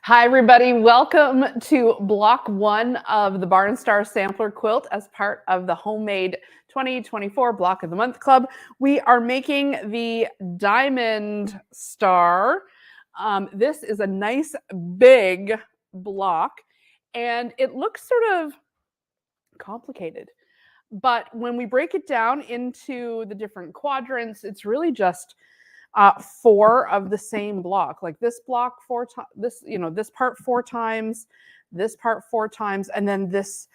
Hi, everybody. Welcome to block one of the Barn Star Sampler Quilt as part of the Homemade 2024 Block of the Month Club. We are making the Diamond Star. This is a nice big block, and it looks sort of complicated. But when we break it down into the different quadrants, it's really just four of the same block, like this block four times, this part four times, this part four times, and then this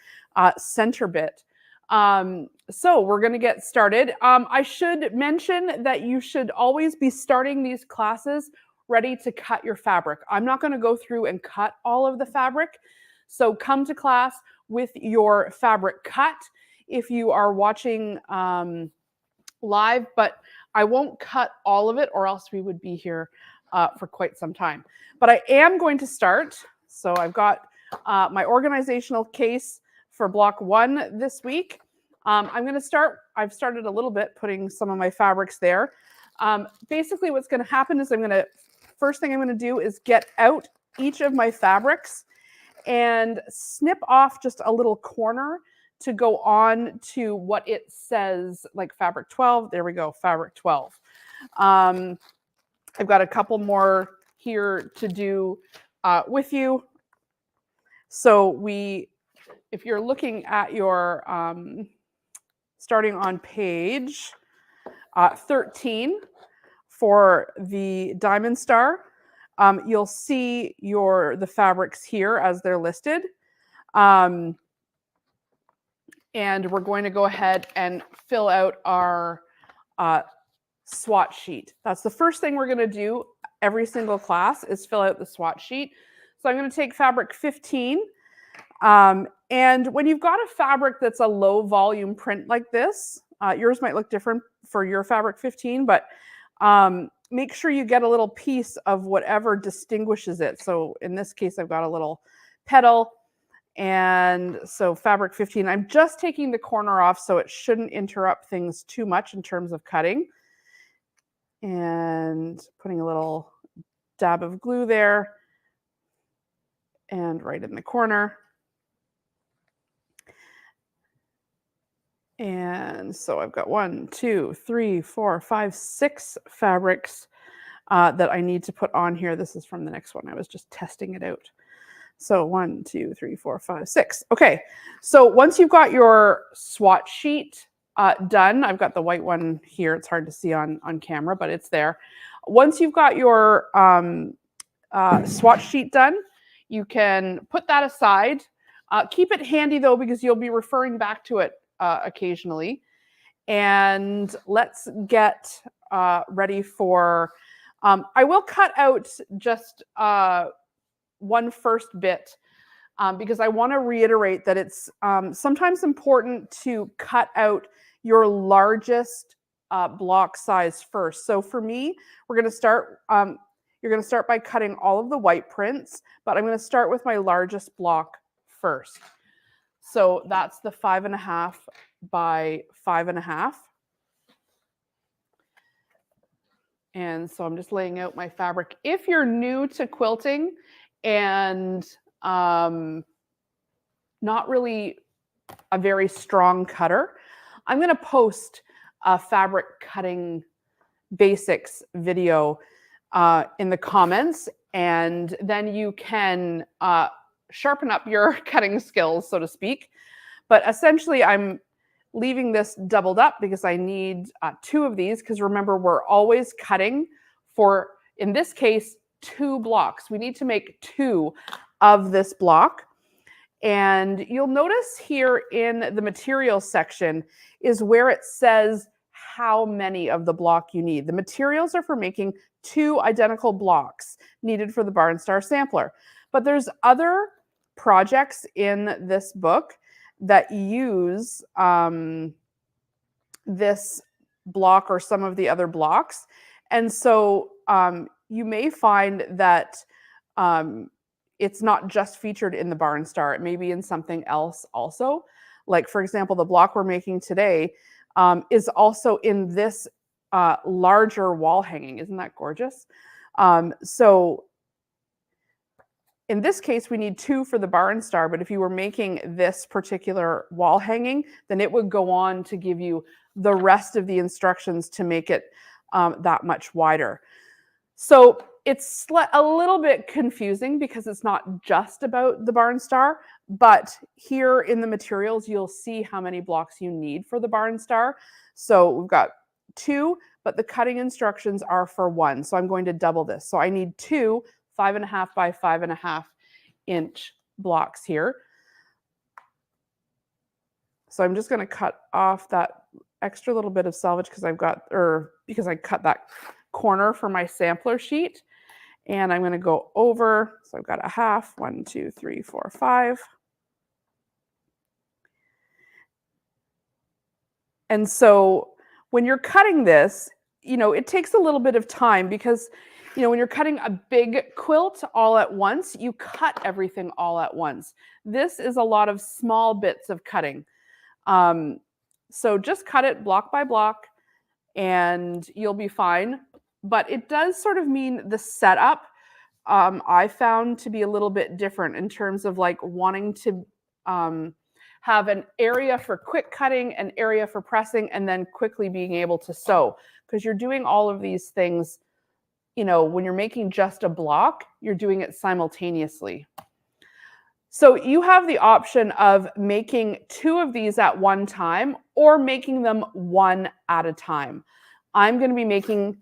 center bit. So we're going to get started. I should mention that you should always be starting these classes ready to cut your fabric. I'm not going to go through and cut all of the fabric. So come to class with your fabric cut if you are watching live, but I won't cut all of it or else we would be here for quite some time. But I am going to start. So I've got my organizational case for block one this week. I'm going to start. I've started a little bit putting some of my fabrics there. Basically what's going to happen is first thing I'm going to do is get out each of my fabrics and snip off just a little corner to go on to what it says, like fabric 12. There we go, fabric 12. I've got a couple more here to do with you. So if you're looking at your, starting on page 13 for the Diamond Star, you'll see the fabrics here as they're listed. And we're going to go ahead and fill out our swatch sheet. That's the first thing we're going to do every single class is fill out the swatch sheet. So I'm going to take fabric 15. And when you've got a fabric that's a low volume print like this, yours might look different for your fabric 15, but make sure you get a little piece of whatever distinguishes it. So in this case, I've got a little petal. And so fabric 15, I'm just taking the corner off so it shouldn't interrupt things too much in terms of cutting. And putting a little dab of glue there and right in the corner. And so I've got 1, 2, 3, 4, 5, 6 fabrics that I need to put on here. This is from the next one. I was just testing it out. So 1, 2, 3, 4, 5, 6. Okay, so once you've got your swatch sheet done, I've got the white one here. It's hard to see on camera, but it's there. Once you've got your swatch sheet done, you can put that aside. Keep it handy though, because you'll be referring back to it occasionally. And let's get ready for, I will cut out just one first bit because I want to reiterate that it's sometimes important to cut out your largest block size first. So for me, we're going to start, you're going to start by cutting all of the white prints, but I'm going to start with my largest block first. So that's the 5.5 by 5.5. And so I'm just laying out my fabric. If you're new to quilting and not really a very strong cutter, I'm going to post a fabric cutting basics video in the comments, and then you can sharpen up your cutting skills, so to speak. But essentially, I'm leaving this doubled up because I need 2 of these, because remember, we're always cutting for, in this case, 2 blocks. We need to make 2 of this block. And you'll notice here in the materials section is where it says how many of the block you need. The materials are for making 2 identical blocks needed for the Barn Star Sampler. But there's other projects in this book that use this block or some of the other blocks. And so you may find that it's not just featured in the Barn Star. It may be in something else also. Like, for example, the block we're making today is also in this larger wall hanging. Isn't that gorgeous? So In this case, we need 2 for the Barn Star, but if you were making this particular wall hanging, then it would go on to give you the rest of the instructions to make it that much wider. So it's a little bit confusing because it's not just about the Barn Star, but here in the materials, you'll see how many blocks you need for the Barn Star. So we've got 2, but the cutting instructions are for 1. So I'm going to double this. So I need 2 5.5 by 5.5 inch blocks here. So I'm just going to cut off that extra little bit of selvage because because I cut that corner for my sampler sheet. And I'm going to go over. So I've got a half, 1, 2, 3, 4, 5. And so when you're cutting this, it takes a little bit of time because, when you're cutting a big quilt all at once, you cut everything all at once. This is a lot of small bits of cutting. So just cut it block by block and you'll be fine. But it does sort of mean the setup I found to be a little bit different in terms of like wanting to have an area for quick cutting, an area for pressing, and then quickly being able to sew. Because you're doing all of these things, when you're making just a block, you're doing it simultaneously. So you have the option of making 2 of these at one time or making them 1 at a time. I'm going to be making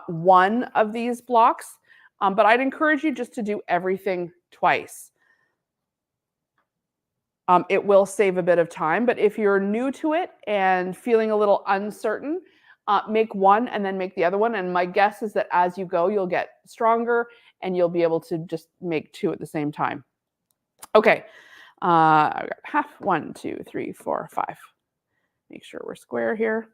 1 of these blocks, but I'd encourage you just to do everything twice. It will save a bit of time, but if you're new to it and feeling a little uncertain, make 1 and then make the other one. And my guess is that as you go, you'll get stronger and you'll be able to just make 2 at the same time. Okay, I've got half, 1, 2, 3, 4, 5. Make sure we're square here.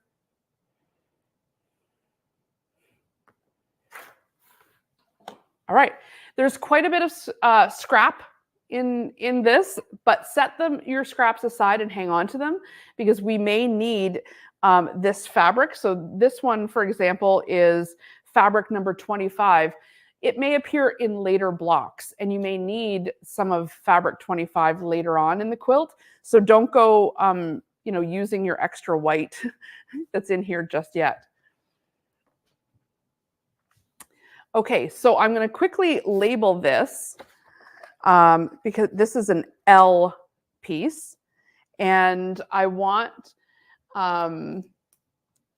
All right, there's quite a bit of scrap in this, but set your scraps aside and hang on to them because we may need this fabric. So this one, for example, is fabric number 25. It may appear in later blocks and you may need some of fabric 25 later on in the quilt. So don't go, using your extra white that's in here just yet. Okay, so I'm going to quickly label this because this is an L piece and I want,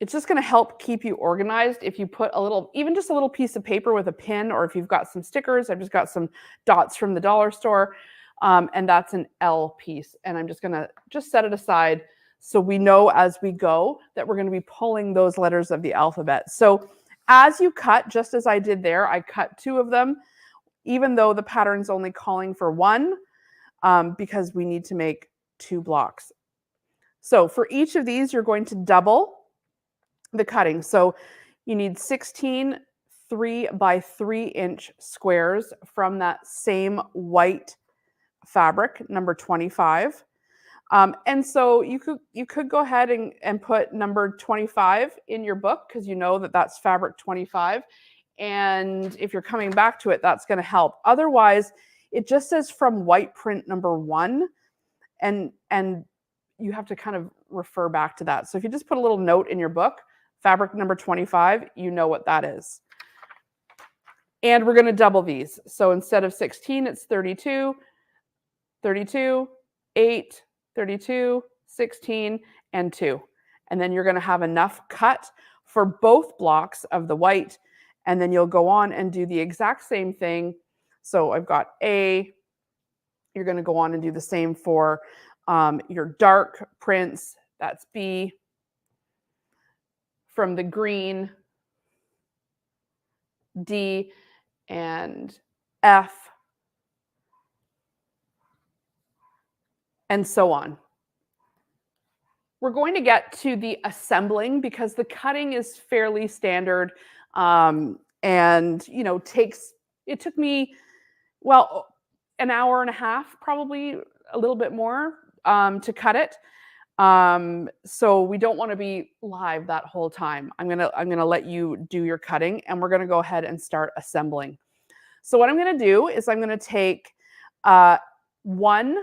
it's just going to help keep you organized if you put even just a little piece of paper with a pin, or if you've got some stickers. I've just got some dots from the dollar store, and that's an L piece. And I'm just going to set it aside so we know as we go that we're going to be pulling those letters of the alphabet. So as you cut, just as I did there, I cut 2 of them, even though the pattern's only calling for 1, because we need to make 2 blocks. So for each of these, you're going to double the cutting. So you need 16 3 by 3 inch squares from that same white fabric, number 25. And so you could go ahead and put number 25 in your book because you know that that's fabric 25. And if you're coming back to it, that's going to help. Otherwise, it just says from white print number 1, and you have to kind of refer back to that. So if you just put a little note in your book, fabric number 25, you know what that is. And we're going to double these. So instead of 16, it's 32, 32, 8, 32, 16, and 2. And then you're going to have enough cut for both blocks of the white. And then you'll go on and do the exact same thing. So I've got A. You're going to go on and do the same for your dark prints. That's B. From the green, D, and F, and so on. We're going to get to the assembling because the cutting is fairly standard, and it took me, well, an hour and a half, probably a little bit more, to cut it. So we don't want to be live that whole time. I'm gonna let you do your cutting, and we're gonna go ahead and start assembling. So what I'm going to do is I'm going to take one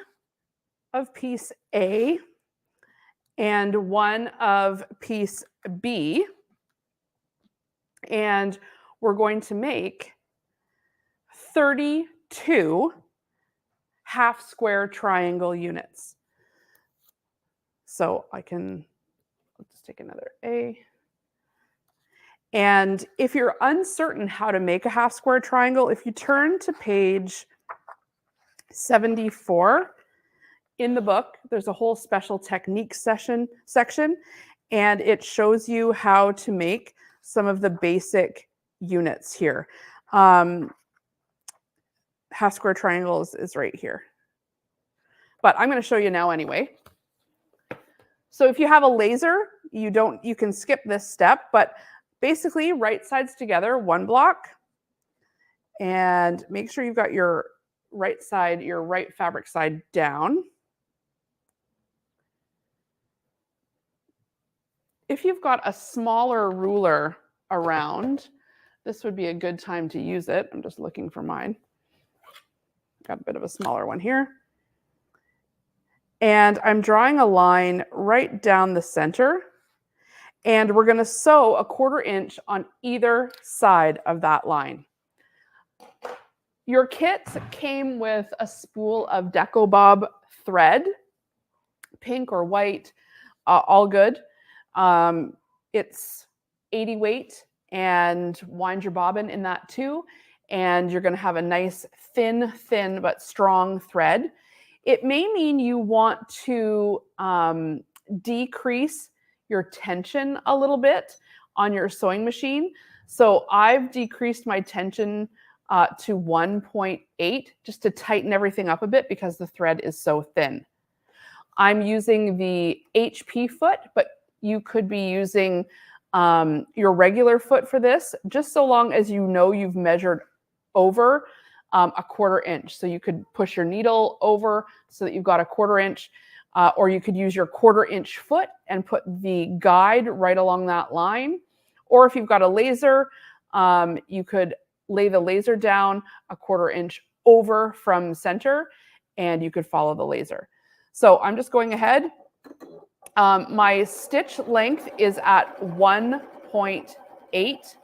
of piece A and one of piece B, and we're going to make 32 half square triangle units. So let's take another A. And if you're uncertain how to make a half square triangle, if you turn to page 74 in the book, there's a whole special technique section, and it shows you how to make some of the basic units here. Half square triangles is right here. But I'm going to show you now anyway. So if you have a laser, you can skip this step, but basically right sides together, one block, and make sure you've got your right side, your right fabric side down. If you've got a smaller ruler around, this would be a good time to use it. I'm just looking for mine. Got a bit of a smaller one here. And I'm drawing a line right down the center. And we're going to sew a 1/4 inch on either side of that line. Your kit came with a spool of Deco Bob thread, pink or white, all good. It's 80 weight, and wind your bobbin in that too. And you're going to have a nice thin but strong thread. It may mean you want to decrease your tension a little bit on your sewing machine. So I've decreased my tension to 1.8 just to tighten everything up a bit because the thread is so thin. I'm using the HP foot, but you could be using your regular foot for this, just so long as you know you've measured over a 1/4 inch. So you could push your needle over so that you've got a 1/4 inch, or you could use your 1/4 inch foot and put the guide right along that line. Or if you've got a laser, you could lay the laser down a 1/4 inch over from center, and you could follow the laser. So I'm just going ahead. My stitch length is at 1.8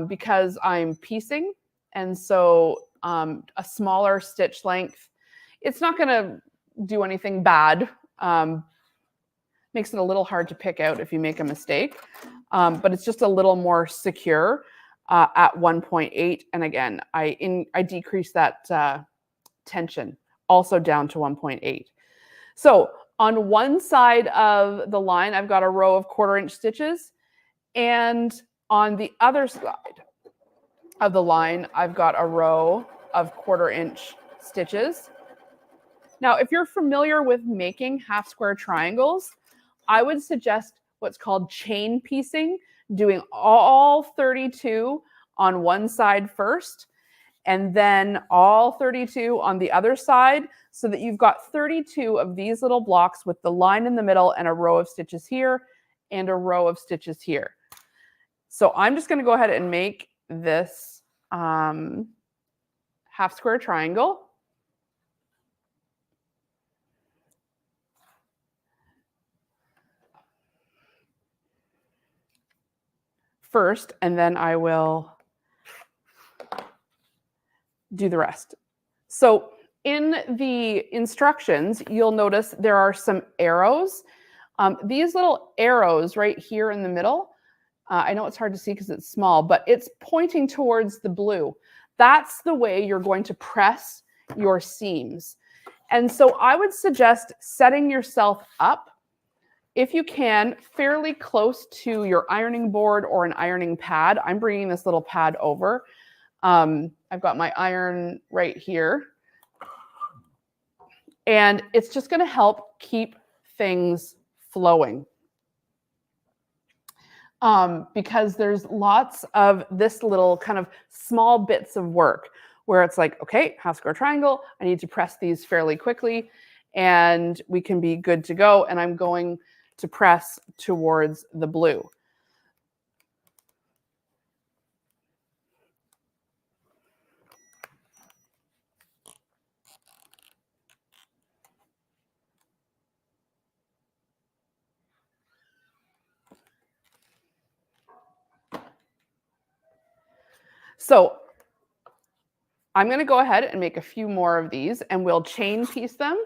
because I'm piecing. And so a smaller stitch length, it's not going to do anything bad. Makes it a little hard to pick out if you make a mistake. But it's just a little more secure at 1.8. And again, I decreased that tension also down to 1.8. So on one side of the line, I've got a row of 1/4 inch stitches. And on the other side of the line, I've got a row of 1/4 inch stitches. Now, if you're familiar with making half square triangles, I would suggest what's called chain piecing, doing all 32 on one side first, and then all 32 on the other side, so that you've got 32 of these little blocks with the line in the middle and a row of stitches here and a row of stitches here. So I'm just going to go ahead and make this half square triangle. First, and then I will do the rest. So in the instructions, you'll notice there are some arrows. These little arrows right here in the middle, I know it's hard to see because it's small, but it's pointing towards the blue. That's the way you're going to press your seams. And so I would suggest setting yourself up, if you can, fairly close to your ironing board or an ironing pad. I'm bringing this little pad over. I've got my iron right here. And it's just going to help keep things flowing. Because there's lots of this little kind of small bits of work where it's like, okay, half square triangle, I need to press these fairly quickly and we can be good to go. And I'm going to press towards the blue. So I'm going to go ahead and make a few more of these, and we'll chain piece them,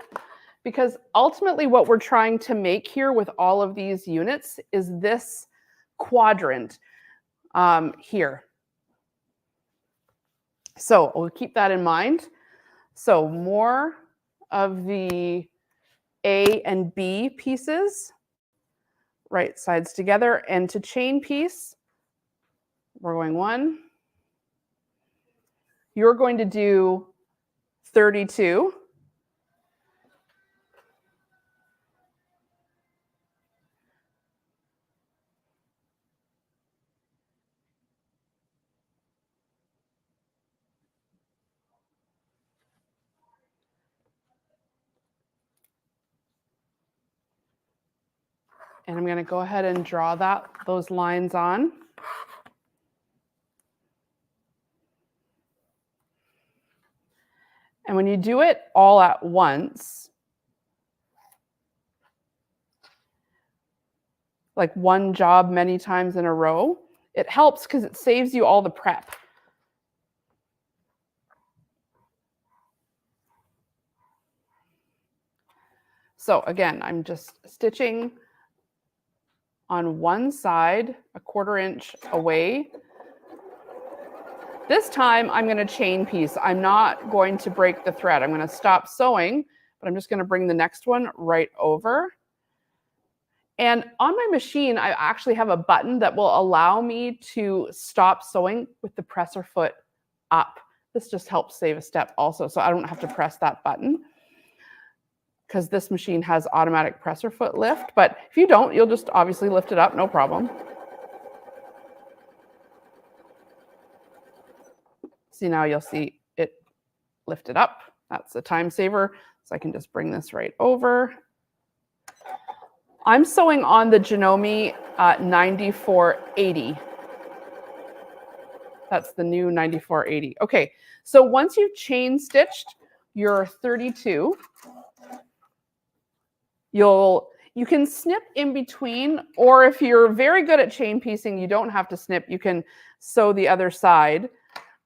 because ultimately what we're trying to make here with all of these units is this quadrant here. So we'll keep that in mind. So more of the A and B pieces, right sides together, and to chain piece, we're going 1. You're going to do 32. And I'm going to go ahead and draw those lines on. And when you do it all at once, like one job many times in a row, it helps because it saves you all the prep. So again, I'm just stitching on one side, a 1/4 inch away. This time I'm going to chain piece. I'm not going to break the thread. I'm going to stop sewing, but I'm just going to bring the next one right over. And on my machine, I actually have a button that will allow me to stop sewing with the presser foot up. This just helps save a step also, so I don't have to press that button, because this machine has automatic presser foot lift. But if you don't, you'll just obviously lift it up, no problem. See, now you'll see it lifted up. That's a time saver. So I can just bring this right over. I'm sewing on the Janome 9480. That's the new 9480. Okay, so once you've chain stitched your 32, you can snip in between, or if you're very good at chain piecing, you don't have to snip. You can sew the other side,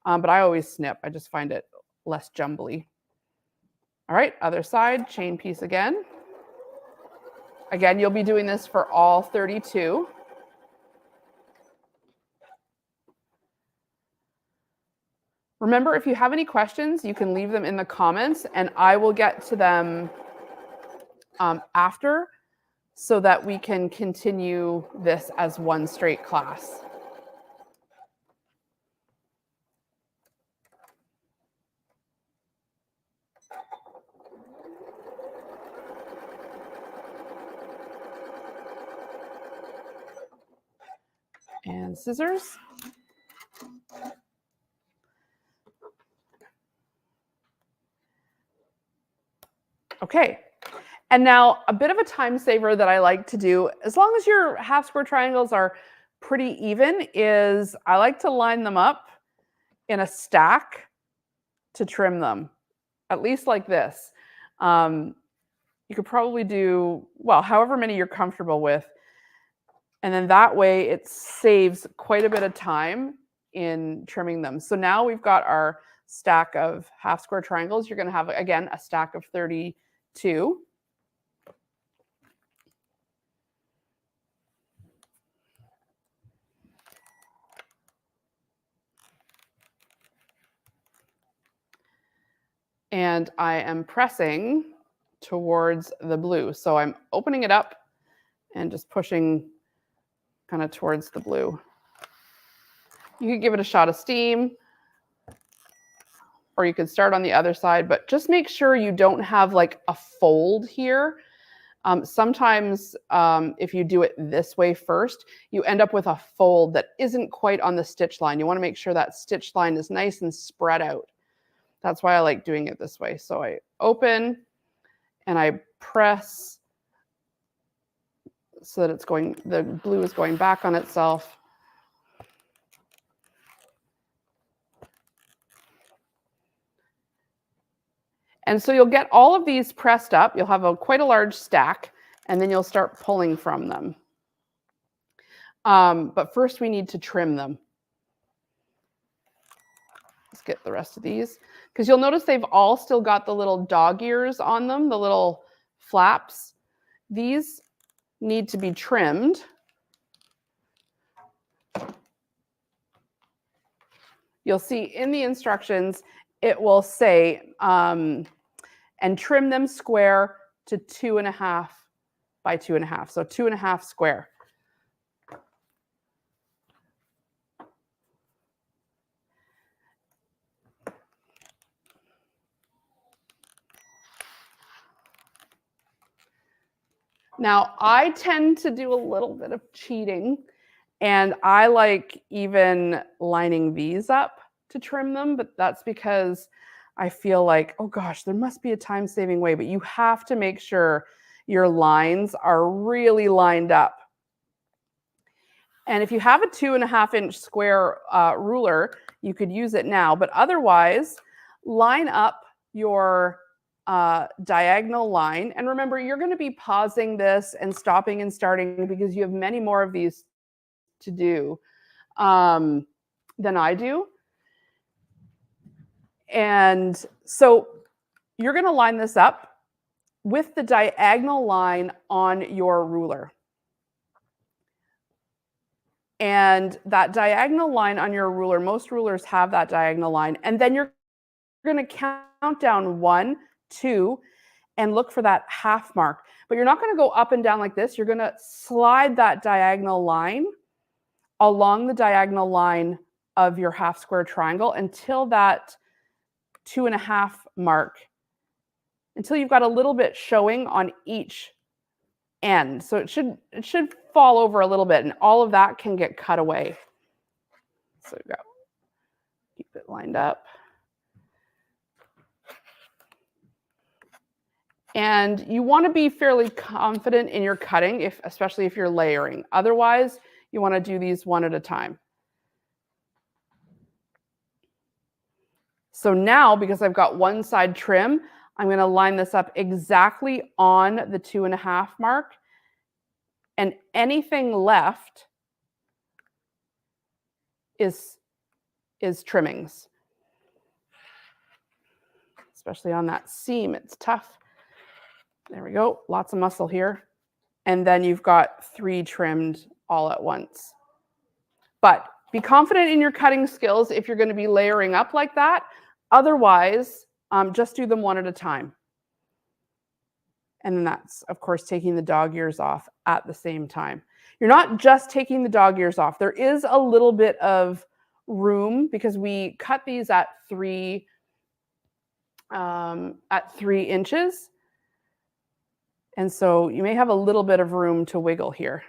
but I always snip. I just find it less jumbly. All right, other side, chain piece again. Again, you'll be doing this for all 32. Remember, if you have any questions, you can leave them in the comments, and I will get to them after, so that we can continue this as one straight class. And scissors. Okay, and now a bit of a time saver that I like to do, as long as your half square triangles are pretty even, is I like to line them up in a stack to trim them, at least like this. You could probably do, well, however many you're comfortable with. And then that way it saves quite a bit of time in trimming them. So now we've got our stack of half square triangles. You're going to have, again, a stack of 32. And I am pressing towards the blue. So I'm opening it up and just pushing kind of towards the blue. You could give it a shot of steam, or you could start on the other side, but just make sure you don't have like a fold here. Sometimes if you do it this way first, you end up with a fold that isn't quite on the stitch line. You want to make sure that stitch line is nice and spread out. That's why I like doing it this way. So I open and I press so that it's going, the blue is going back on itself. And so you'll get all of these pressed up. You'll have quite a large stack, and then you'll start pulling from them. But first we need to trim them. get the rest of these, because you'll notice they've all still got the little dog ears on them, the little flaps. These need to be trimmed. You'll see in the instructions, it will say, and trim them square to 2.5 by 2.5. So 2.5 square. Now, I tend to do a little bit of cheating, and I like even lining these up to trim them, but that's because I feel like, oh gosh, there must be a time-saving way, but you have to make sure your lines are really lined up. And if you have a 2.5-inch square ruler, you could use it now, but otherwise, line up your diagonal line. And remember, you're going to be pausing this and stopping and starting because you have many more of these to do than I do. And so you're going to line this up with the diagonal line on your ruler. And that diagonal line on your ruler, most rulers have that diagonal line. And then you're going to count down 1, 2, and look for that half mark. But you're not going to go up and down like this. You're going to slide that diagonal line along the diagonal line of your half square triangle until that 2.5 mark, until you've got a little bit showing on each end. So it should fall over a little bit, and all of that can get cut away. So go, keep it lined up. And you want to be fairly confident in your cutting, especially if you're layering. Otherwise, you want to do these one at a time. So now, because I've got one side trim, I'm going to line this up exactly on the 2.5 mark. And anything left is trimmings. Especially on that seam, it's tough. There we go, lots of muscle here. And then you've got 3 trimmed all at once. But be confident in your cutting skills if you're going to be layering up like that. Otherwise, just do them one at a time. And then that's, of course, taking the dog ears off at the same time. You're not just taking the dog ears off. There is a little bit of room because we cut these at 3 inches. And so you may have a little bit of room to wiggle here,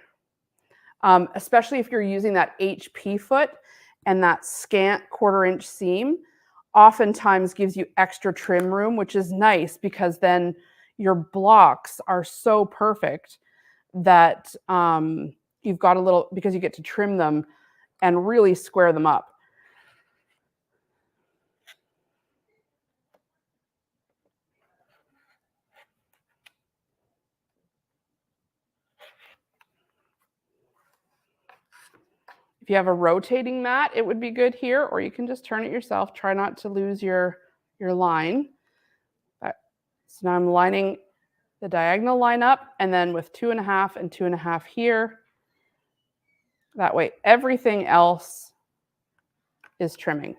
especially if you're using that HP foot, and that scant 1/4 inch seam oftentimes gives you extra trim room, which is nice because then your blocks are so perfect that you've got a little, because you get to trim them and really square them up. If you have a rotating mat, it would be good here, or you can just turn it yourself. Try not to lose your line. So now I'm lining the diagonal line up, and then with 2.5 and 2.5 here. That way, everything else is trimming.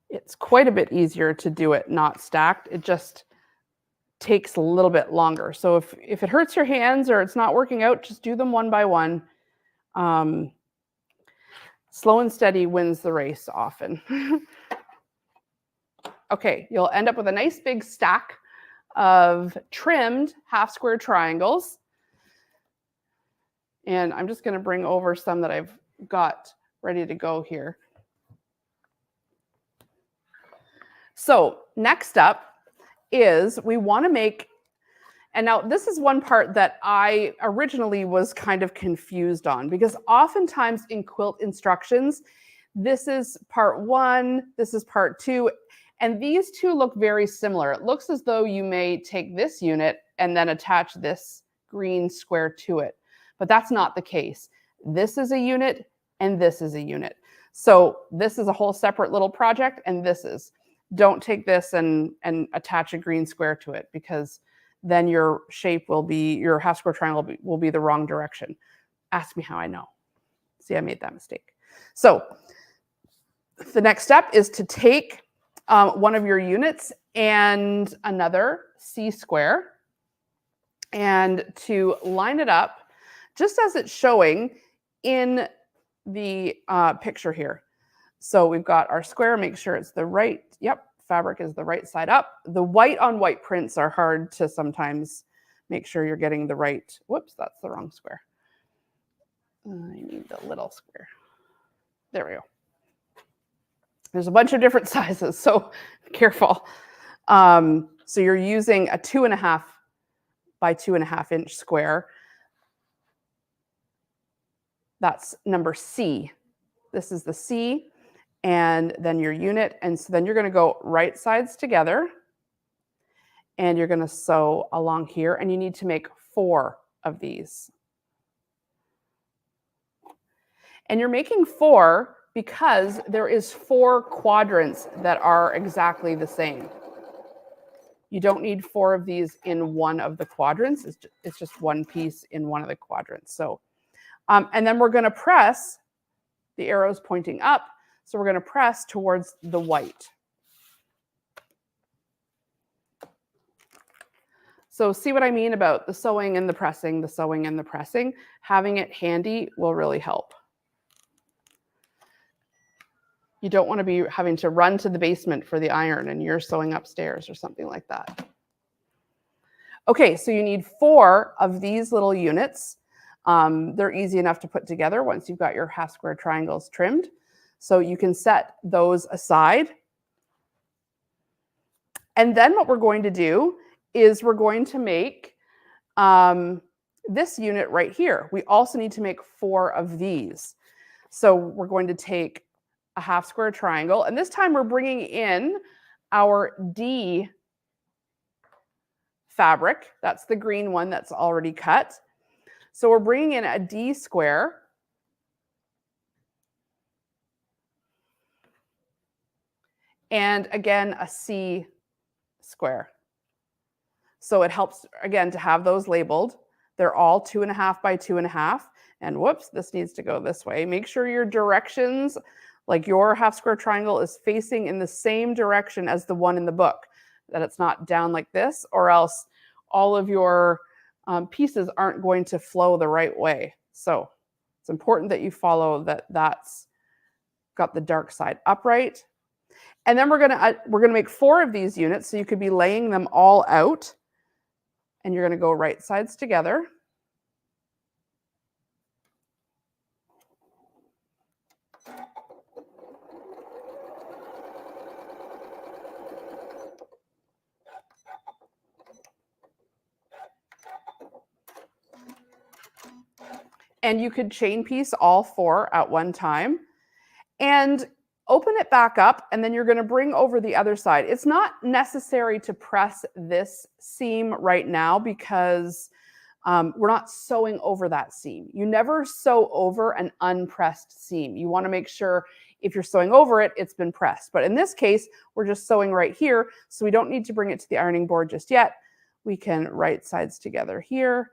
It's quite a bit easier to do it not stacked. It just takes a little bit longer. So if it hurts your hands or it's not working out, just do them one by one. Slow and steady wins the race often. Okay, you'll end up with a nice big stack of trimmed half square triangles. And I'm just going to bring over some that I've got ready to go here. So next up is we want to make And now this is one part that I originally was kind of confused on, because oftentimes in quilt instructions, this is part 1, this is part 2, and these two look very similar. It looks as though you may take this unit and then attach this green square to it, but that's not the case. This is a unit and this is a unit. So this is a whole separate little project, and this is. Don't take this and attach a green square to it, because then your shape will be, your half square triangle will be the wrong direction. Ask me how I know. See, I made that mistake. So the next step is to take one of your units and another C square, and to line it up just as it's showing in the picture here. So we've got our square, make sure it's the right, yep, fabric is the right side up. The white on white prints are hard to sometimes make sure you're getting the right, whoops, that's the wrong square. I need the little square. There we go. There's a bunch of different sizes, so careful. So you're using a 2.5 by 2.5 inch square. That's number C. This is the C, and then your unit. And so then you're going to go right sides together, and you're going to sew along here, and you need to make 4 of these. And you're making 4 because there is 4 quadrants that are exactly the same. You don't need 4 of these in one of the quadrants. It's just one piece in one of the quadrants. So, and then we're going to press, the arrows pointing up, so we're going to press towards the white. So see what I mean about the sewing and the pressing, the sewing and the pressing? Having it handy will really help. You don't want to be having to run to the basement for the iron and you're sewing upstairs or something like that. Okay, so you need 4 of these little units. They're easy enough to put together once you've got your half square triangles trimmed. So you can set those aside. And then what we're going to do is we're going to make this unit right here. We also need to make 4 of these. So we're going to take a half square triangle, and this time we're bringing in our D fabric. That's the green one that's already cut. So we're bringing in a D square, and again a C square. So it helps, again, to have those labeled. They're all 2.5 by 2.5, and whoops, this needs to go this way. Make sure your directions, like your half square triangle, is facing in the same direction as the one in the book, that it's not down like this, or else all of your pieces aren't going to flow the right way. So it's important that you follow that. That's got the dark side upright. And then we're gonna make 4 of these units, so you could be laying them all out, and you're gonna go right sides together. And you could chain piece all 4 at one time and open it back up, and then you're going to bring over the other side. It's not necessary to press this seam right now because we're not sewing over that seam. You never sew over an unpressed seam. You want to make sure if you're sewing over it, it's been pressed. But in this case, we're just sewing right here, so we don't need to bring it to the ironing board just yet. We can right sides together here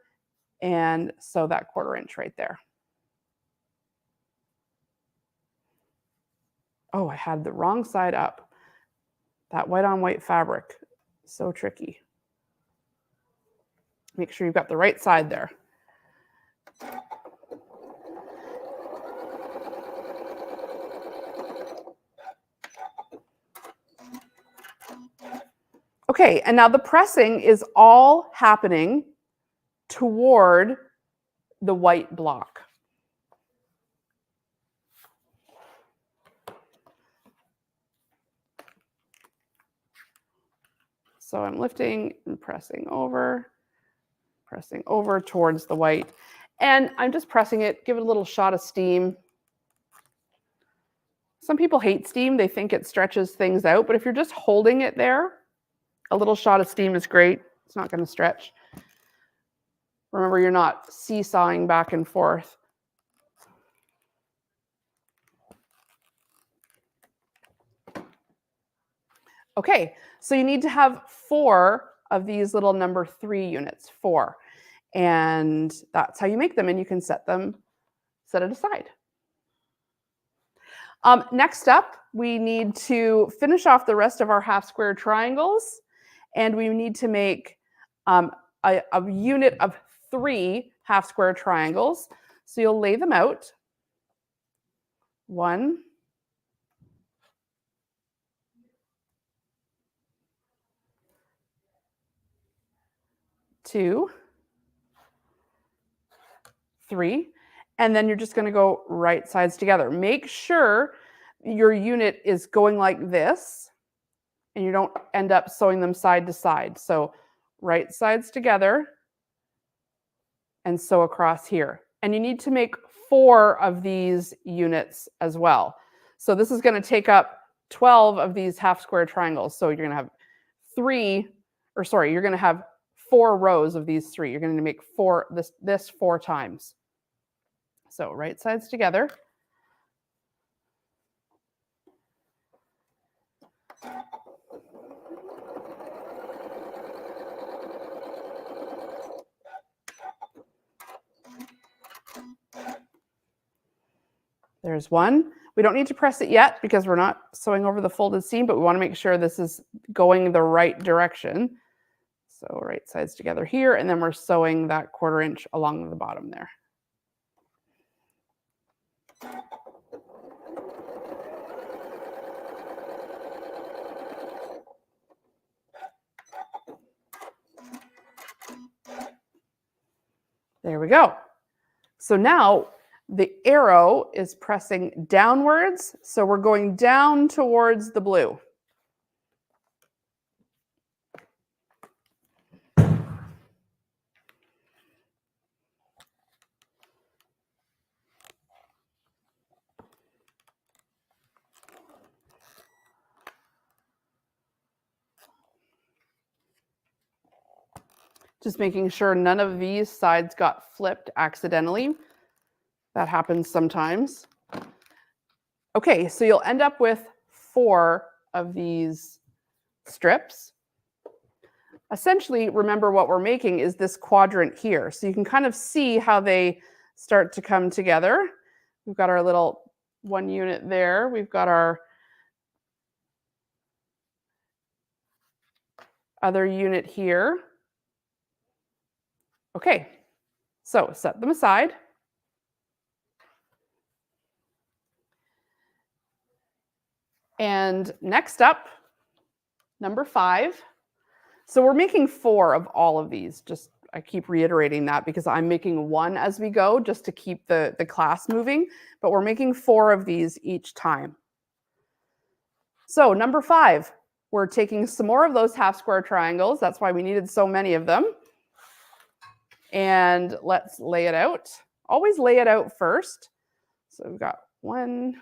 and sew that 1/4 inch right there. Oh, I had the wrong side up. That white on white fabric, so tricky. Make sure you've got the right side there. Okay, and now the pressing is all happening toward the white block. So I'm lifting and pressing over. pressing over towards the white. And I'm just pressing it, give it a little shot of steam. Some people hate steam. They think it stretches things out. But if you're just holding it there, a little shot of steam is great. It's not going to stretch. Remember, you're not seesawing back and forth. Okay, so you need to have 4 of these little number 3 units, 4. And that's how you make them, and you can set it aside. Next up, we need to finish off the rest of our half square triangles, and we need to make a unit of 3 half square triangles. So you'll lay them out. 1, 2, 3, and then you're just going to go right sides together. Make sure your unit is going like this, and you don't end up sewing them side to side. So right sides together and sew across here. And you need to make 4 of these units as well. So this is going to take up 12 of these half square triangles. So you're going to have you're going to have 4 rows of these 3. You're going to make this 4 times. So right sides together. There's 1. We don't need to press it yet because we're not sewing over the folded seam, but we want to make sure this is going the right direction. So right sides together here, and then we're sewing that 1/4 inch along the bottom there. There we go. So now the arrow is pressing downwards, so we're going down towards the blue. Just making sure none of these sides got flipped accidentally. That happens sometimes. Okay, so you'll end up with 4 of these strips. Essentially, remember what we're making is this quadrant here. So you can kind of see how they start to come together. We've got our little 1 unit there. We've got our other unit here. Okay, so set them aside. And next up, number 5. So we're making 4 of all of these. I keep reiterating that because I'm making 1 as we go just to keep the class moving, but we're making 4 of these each time. So number 5, we're taking some more of those half square triangles. That's why we needed so many of them. And let's lay it out. Always lay it out first. So we've got 1,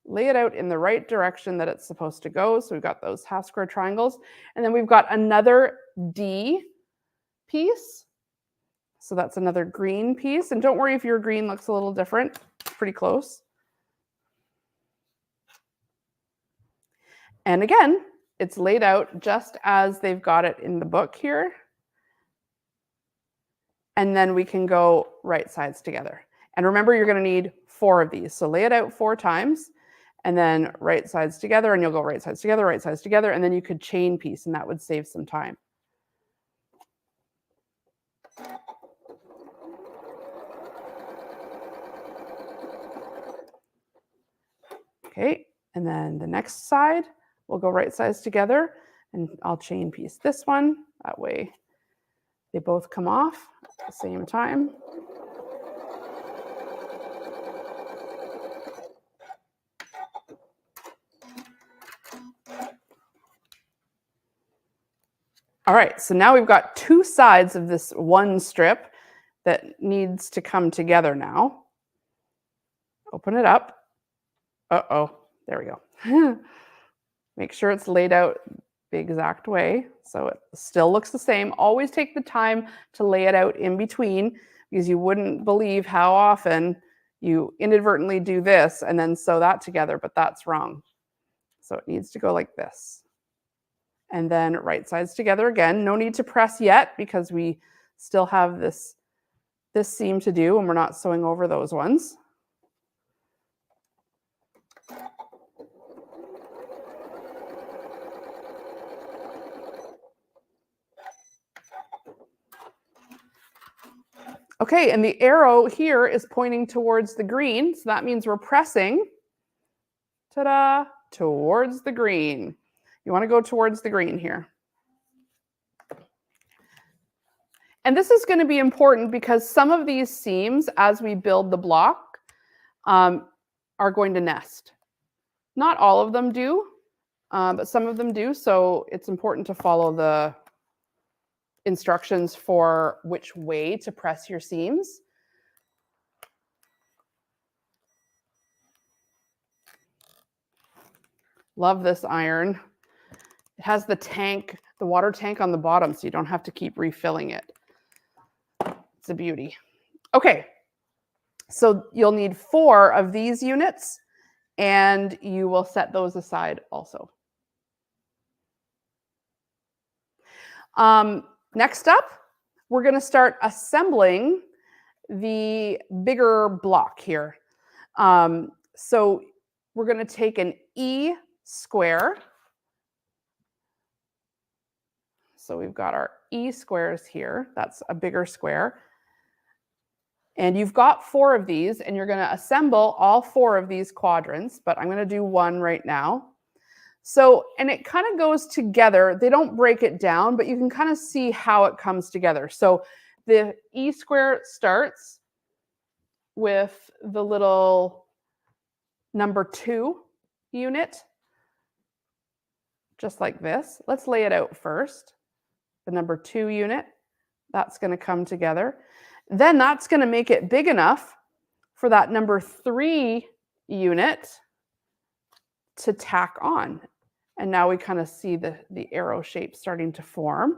lay it out in the right direction that it's supposed to go. So we've got those half square triangles. And then we've got another D piece. So that's another green piece. And don't worry if your green looks a little different. It's pretty close. And again, it's laid out just as they've got it in the book here. And then we can go right sides together. And remember, you're going to need 4 of these. So lay it out 4 times, and then right sides together, and you'll go right sides together, and then you could chain piece, and that would save some time. Okay, and then the next side, we'll go right sides together, and I'll chain piece this one. That way they both come off at the same time. All right, so now we've got two sides of this one strip that needs to come together now. Open it up. Uh-oh, there we go. Make sure it's laid out the exact way so it still looks the same. Always take the time to lay it out in between, because you wouldn't believe how often you inadvertently do this and then sew that together, but that's wrong. So it needs to go like this. And then right sides together again. No need to press yet because we still have this seam to do and we're not sewing over those ones. Okay, and the arrow here is pointing towards the green, so that means we're pressing, ta-da, towards the green. You want to go towards the green here. And this is going to be important because some of these seams, as we build the block, are going to nest. Not all of them do, but some of them do, so it's important to follow the instructions for which way to press your seams. Love this iron. It has the tank, the water tank on the bottom, so you don't have to keep refilling it. It's a beauty. Okay, so you'll need 4 of these units, and you will set those aside also. Next up, we're going to start assembling the bigger block here. So we're going to take an E square. So we've got our E squares here. That's a bigger square. And you've got 4 of these, and you're going to assemble all 4 of these quadrants, but I'm going to do one right now. So, and it kind of goes together. They don't break it down, but you can kind of see how it comes together. So the E square starts with the little number 2 unit, just like this. Let's lay it out first. The number 2 unit, that's going to come together. Then that's going to make it big enough for that number 3 unit to tack on. And now we kind of see the arrow shape starting to form.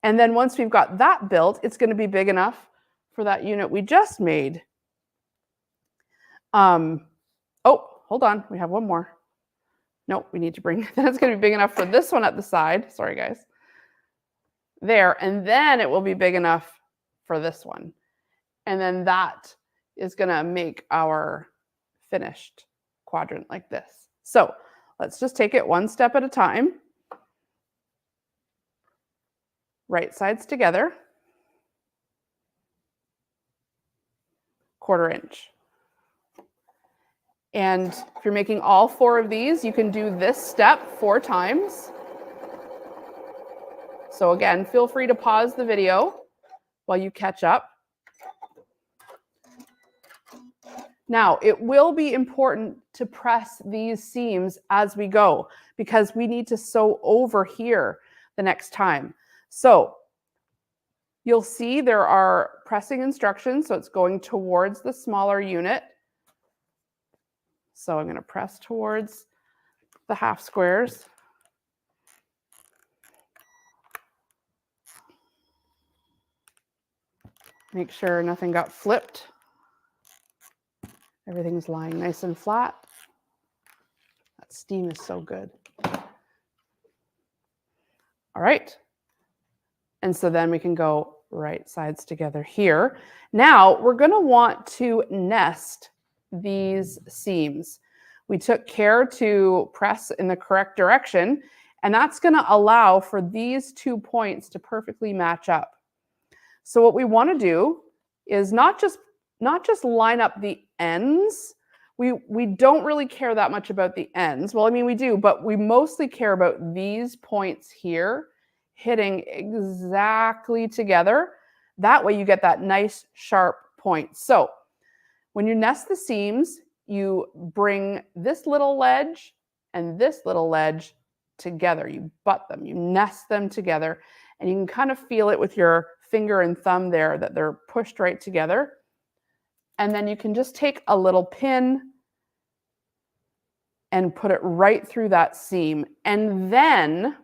And then once we've got that built, it's going to be big enough for that unit we just made. Oh, hold on. We have one more. Nope, we need to bring, then it's going to be big enough for this one at the side. Sorry, guys. There, and then it will be big enough for this one. And then that is going to make our finished quadrant like this. So let's just take it one step at a time. Right sides together. 1/4 inch. And if you're making all 4 of these, you can do this step 4 times. So again, feel free to pause the video while you catch up. Now, it will be important to press these seams as we go because we need to sew over here the next time. So you'll see there are pressing instructions, so it's going towards the smaller unit. So I'm going to press towards the half squares. Make sure nothing got flipped. Everything's lying nice and flat. That steam is so good. All right. And so then we can go right sides together here. Now we're going to want to nest these seams. We took care to press in the correct direction, and that's going to allow for these 2 points to perfectly match up. So what we want to do is not just line up the ends. We don't really care that much about the ends. Well, I mean, we do, but we mostly care about these points here hitting exactly together. That way you get that nice sharp point. So when you nest the seams, you bring this little ledge and this little ledge together. You butt them, you nest them together, and you can kind of feel it with your finger and thumb there that they're pushed right together. And then you can just take a little pin and put it right through that seam. And then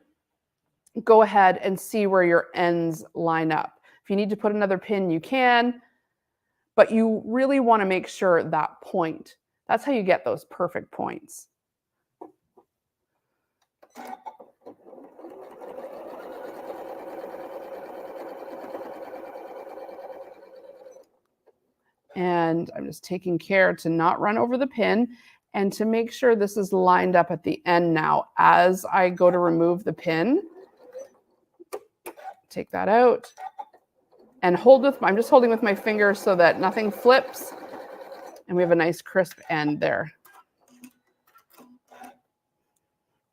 go ahead and see where your ends line up. If you need to put another pin, you can, but you really want to make sure that point. That's how you get those perfect points. And I'm just taking care to not run over the pin and to make sure this is lined up at the end now. As I go to remove the pin, take that out and I'm just holding with my finger so that nothing flips. And we have a nice crisp end there.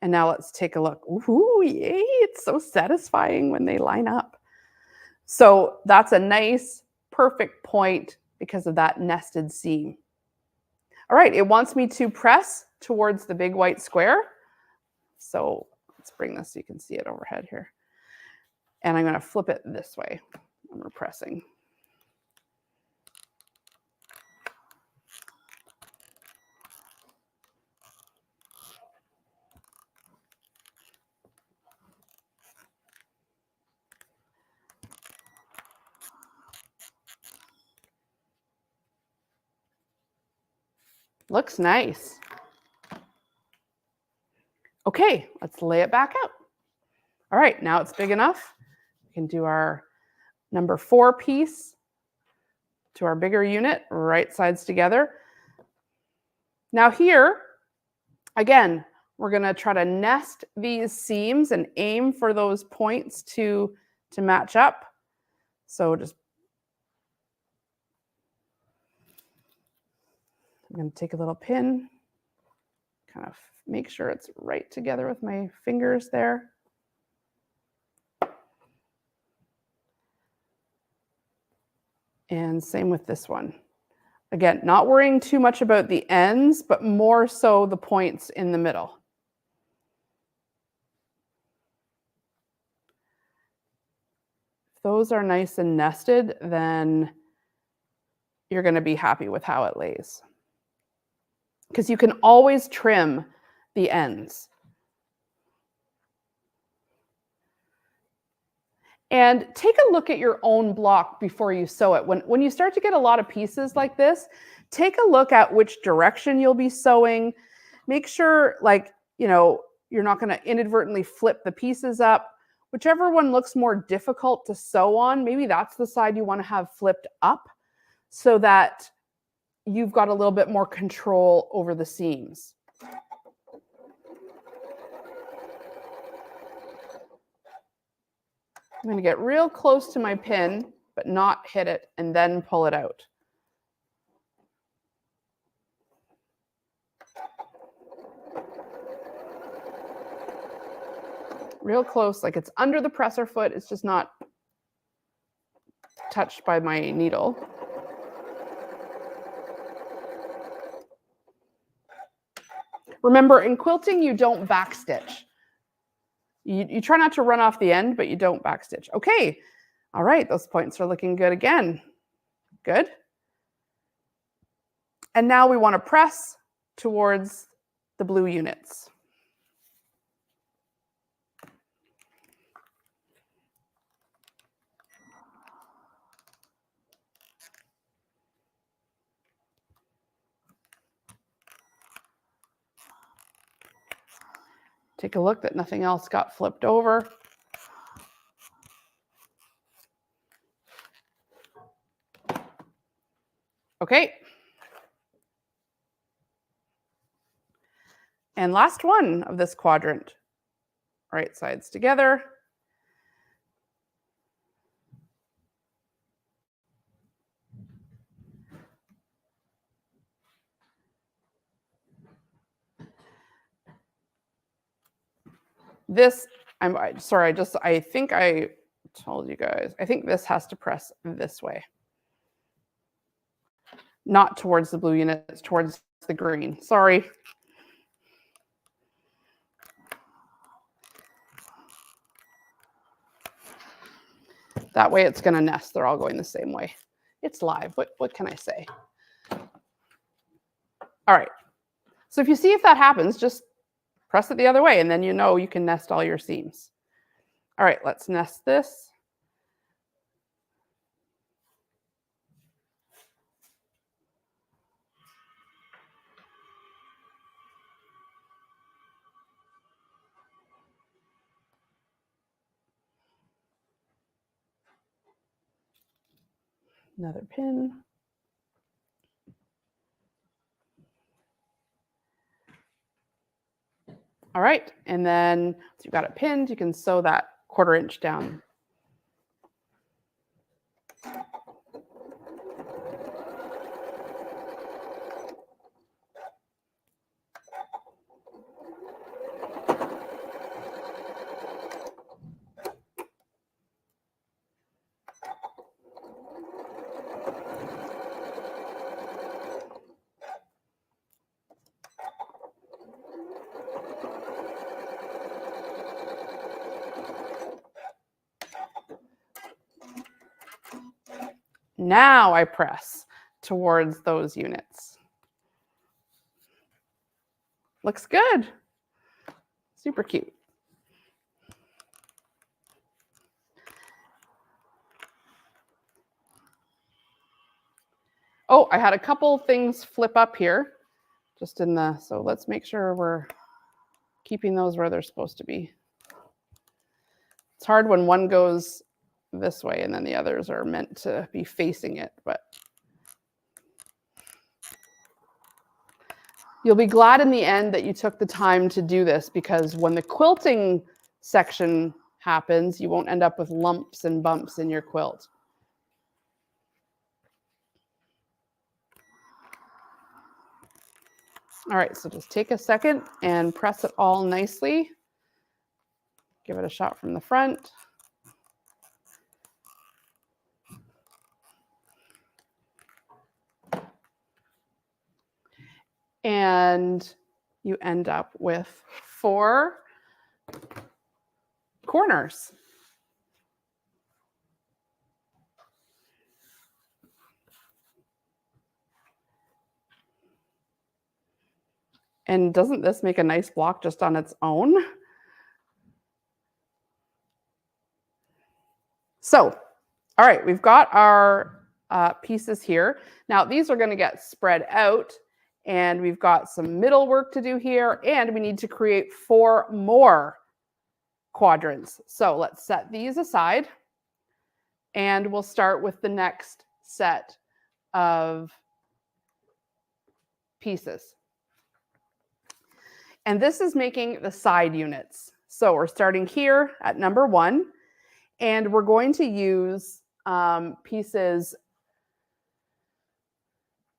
And now let's take a look. Ooh, yay, it's so satisfying when they line up. So that's a nice, perfect point because of that nested seam. All right, it wants me to press towards the big white square. So let's bring this so you can see it overhead here. And I'm going to flip it this way when we're pressing. Looks nice. Okay, let's lay it back out. All right, now it's big enough. We can do our number 4 piece to our bigger unit, right sides together. Now here, again, we're going to try to nest these seams and aim for those points to match up. So I'm going to take a little pin, kind of make sure it's right together with my fingers there. And same with this one. Again, not worrying too much about the ends, but more so the points in the middle. If those are nice and nested, then you're going to be happy with how it lays. Because you can always trim the ends. And take a look at your own block before you sew it. When you start to get a lot of pieces like this, take a look at which direction you'll be sewing. Make sure, you're not going to inadvertently flip the pieces up. Whichever one looks more difficult to sew on, maybe that's the side you want to have flipped up so that you've got a little bit more control over the seams. I'm going to get real close to my pin, but not hit it, and then pull it out. Real close, like it's under the presser foot. It's just not touched by my needle. Remember, in quilting, you don't backstitch. You try not to run off the end, but you don't backstitch. Okay, all right, those points are looking good again. Good. And now we want to press towards the blue units. Take a look that nothing else got flipped over. Okay. And last one of this quadrant. Right sides together. This, I think I told you guys, I think this has to press this way. Not towards the blue unit, it's towards the green. Sorry. That way it's going to nest. They're all going the same way. It's live. What can I say? All right. So if you see if that happens, just press it the other way, and then you know you can nest all your seams. All right, let's nest this. Another pin. All right, and then once you've got it pinned, you can sew that 1/4 inch down. Now I press towards those units. Looks good. Super cute. Oh, I had a couple things flip up here, just in the, so let's make sure we're keeping those where they're supposed to be. It's hard when one goes this way and then the others are meant to be facing it, but you'll be glad in the end that you took the time to do this, because when the quilting section happens, you won't end up with lumps and bumps in your quilt. All right, so just take a second and press it all nicely. Give it a shot from the front. And you end up with 4 corners. And doesn't this make a nice block just on its own? So, all right, we've got our pieces here. Now, these are going to get spread out, and we've got some middle work to do here, and we need to create 4 more quadrants. So let's set these aside, and we'll start with the next set of pieces. And this is making the side units. So we're starting here at number 1, and we're going to use pieces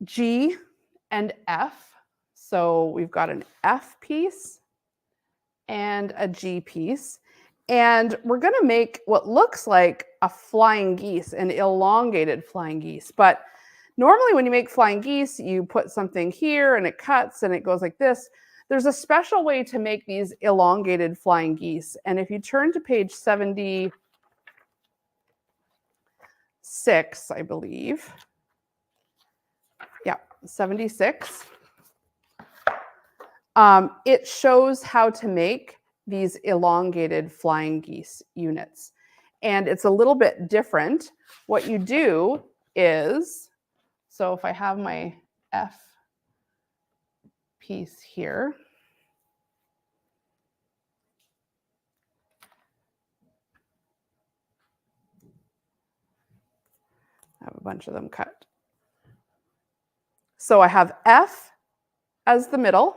G and F. So we've got an F piece and a G piece. And we're going to make what looks like a flying geese, an elongated flying geese. But normally when you make flying geese, you put something here and it cuts and it goes like this. There's a special way to make these elongated flying geese. And if you turn to page 76, I believe. Yeah, 76. It shows how to make these elongated flying geese units. And it's a little bit different. What you do is, so if I have my F piece here, I have a bunch of them cut. So I have F as the middle,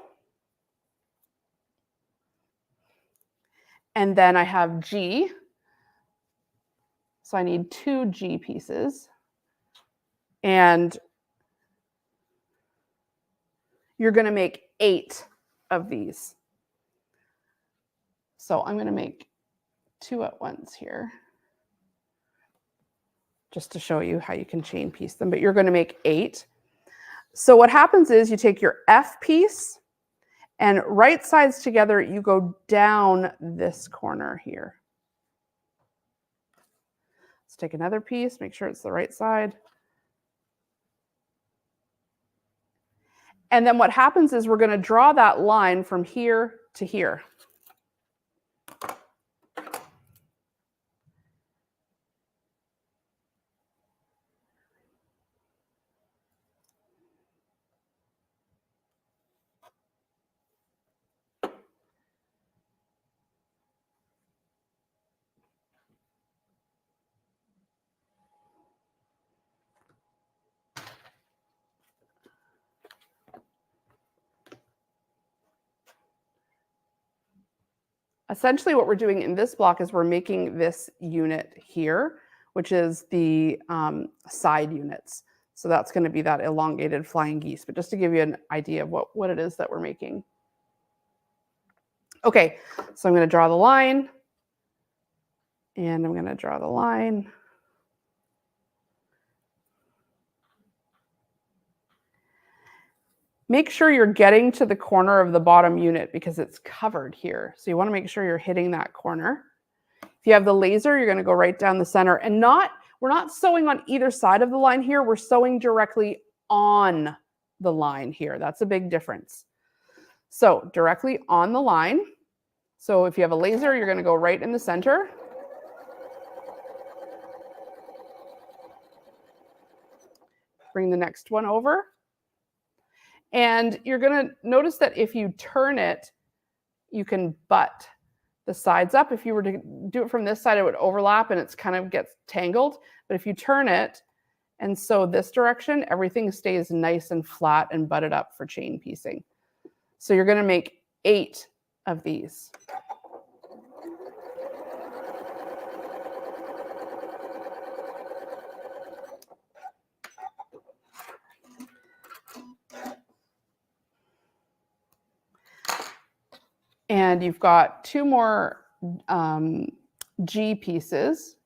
and then I have G. So I need 2 G pieces. And you're going to make 8 of these. So I'm going to make 2 at once here, just to show you how you can chain piece them, but you're going to make 8. So what happens is you take your F piece and right sides together, you go down this corner here. Let's take another piece, make sure it's the right side. And then what happens is we're going to draw that line from here to here. Essentially what we're doing in this block is we're making this unit here, which is the side units. So that's going to be that elongated flying geese, but just to give you an idea of what it is that we're making. Okay, so I'm going to draw the line, and I'm going to draw the line. Make sure you're getting to the corner of the bottom unit because it's covered here. So you want to make sure you're hitting that corner. If you have the laser, you're going to go right down the center, and we're not sewing on either side of the line here. We're sewing directly on the line here. That's a big difference. So directly on the line. So if you have a laser, you're going to go right in the center. Bring the next one over. And you're going to notice that if you turn it, you can butt the sides up. If you were to do it from this side, it would overlap and it's kind of gets tangled. But if you turn it and sew this direction, everything stays nice and flat and butted up for chain piecing. So you're going to make 8 of these. And you've got 2 more G pieces.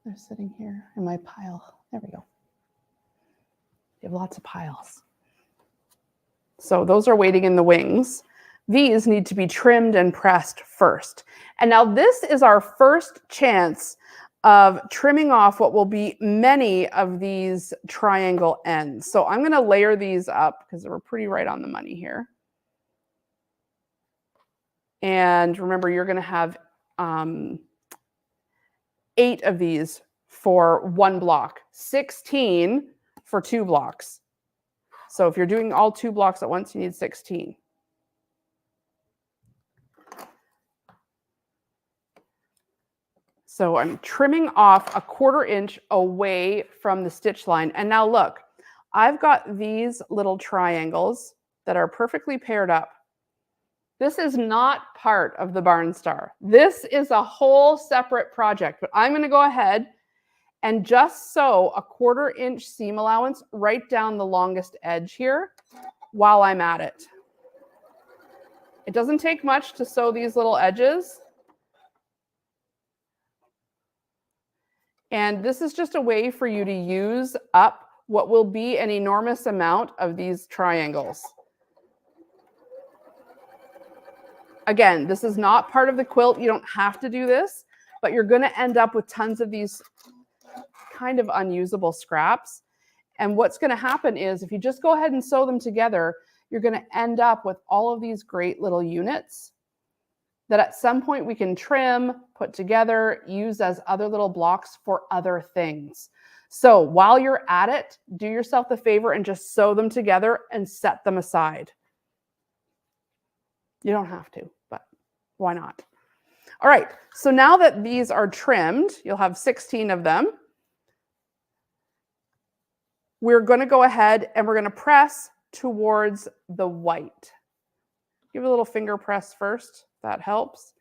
They're sitting here in my pile. There we go. You have lots of piles. So those are waiting in the wings. These need to be trimmed and pressed first. And now this is our first chance of trimming off what will be many of these triangle ends. So I'm going to layer these up because we're pretty right on the money here. And remember, you're going to have 8 of these for 1 block, 16 for 2 blocks. So if you're doing all 2 blocks at once, you need 16. So I'm trimming off a 1/4 inch away from the stitch line. And now look, I've got these little triangles that are perfectly paired up. This is not part of the Barn Star. This is a whole separate project, but I'm going to go ahead and just sew a 1/4 inch seam allowance right down the longest edge here while I'm at it. It doesn't take much to sew these little edges. And this is just a way for you to use up what will be an enormous amount of these triangles. Again, this is not part of the quilt. You don't have to do this, but you're going to end up with tons of these kind of unusable scraps. And what's going to happen is if you just go ahead and sew them together, you're going to end up with all of these great little units that at some point we can trim, put together, use as other little blocks for other things. So while you're at it, do yourself the favor and just sew them together and set them aside. You don't have to, but why not? All right, so now that these are trimmed, you'll have 16 of them. We're going to go ahead and we're going to press towards the white. Give it a little finger press first. That helps.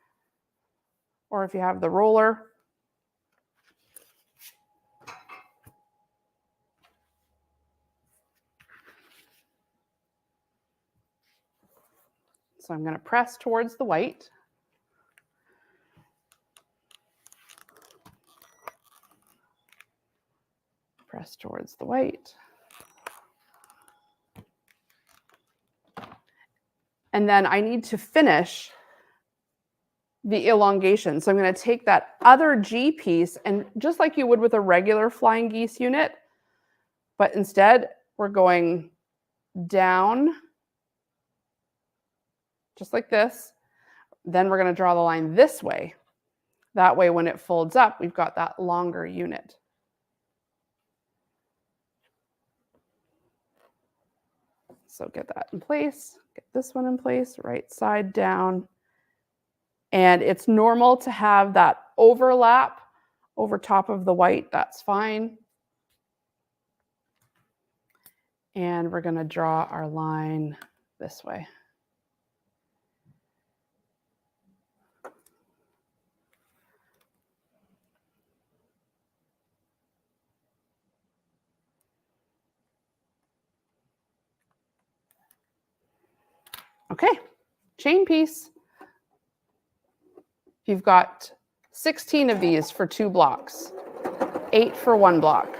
Or if you have the roller. So I'm going to press towards the white. Press towards the white. And then I need to finish the elongation. So I'm going to take that other G piece, and just like you would with a regular flying geese unit, but instead we're going down just like this. Then we're going to draw the line this way. That way, when it folds up, we've got that longer unit. So get that in place, get this one in place, right side down. And it's normal to have that overlap over top of the white, that's fine. And we're going to draw our line this way. Okay, chain piece. You've got 16 of these for 2 blocks, 8 for 1 block.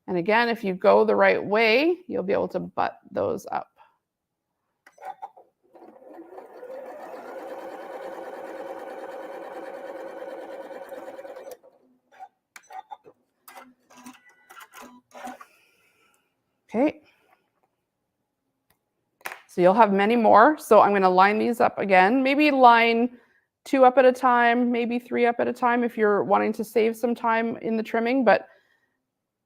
And again, if you go the right way, you'll be able to butt those up. Okay. So you'll have many more. So I'm going to line these up again. Maybe line 2 up at a time, maybe 3 up at a time if you're wanting to save some time in the trimming, but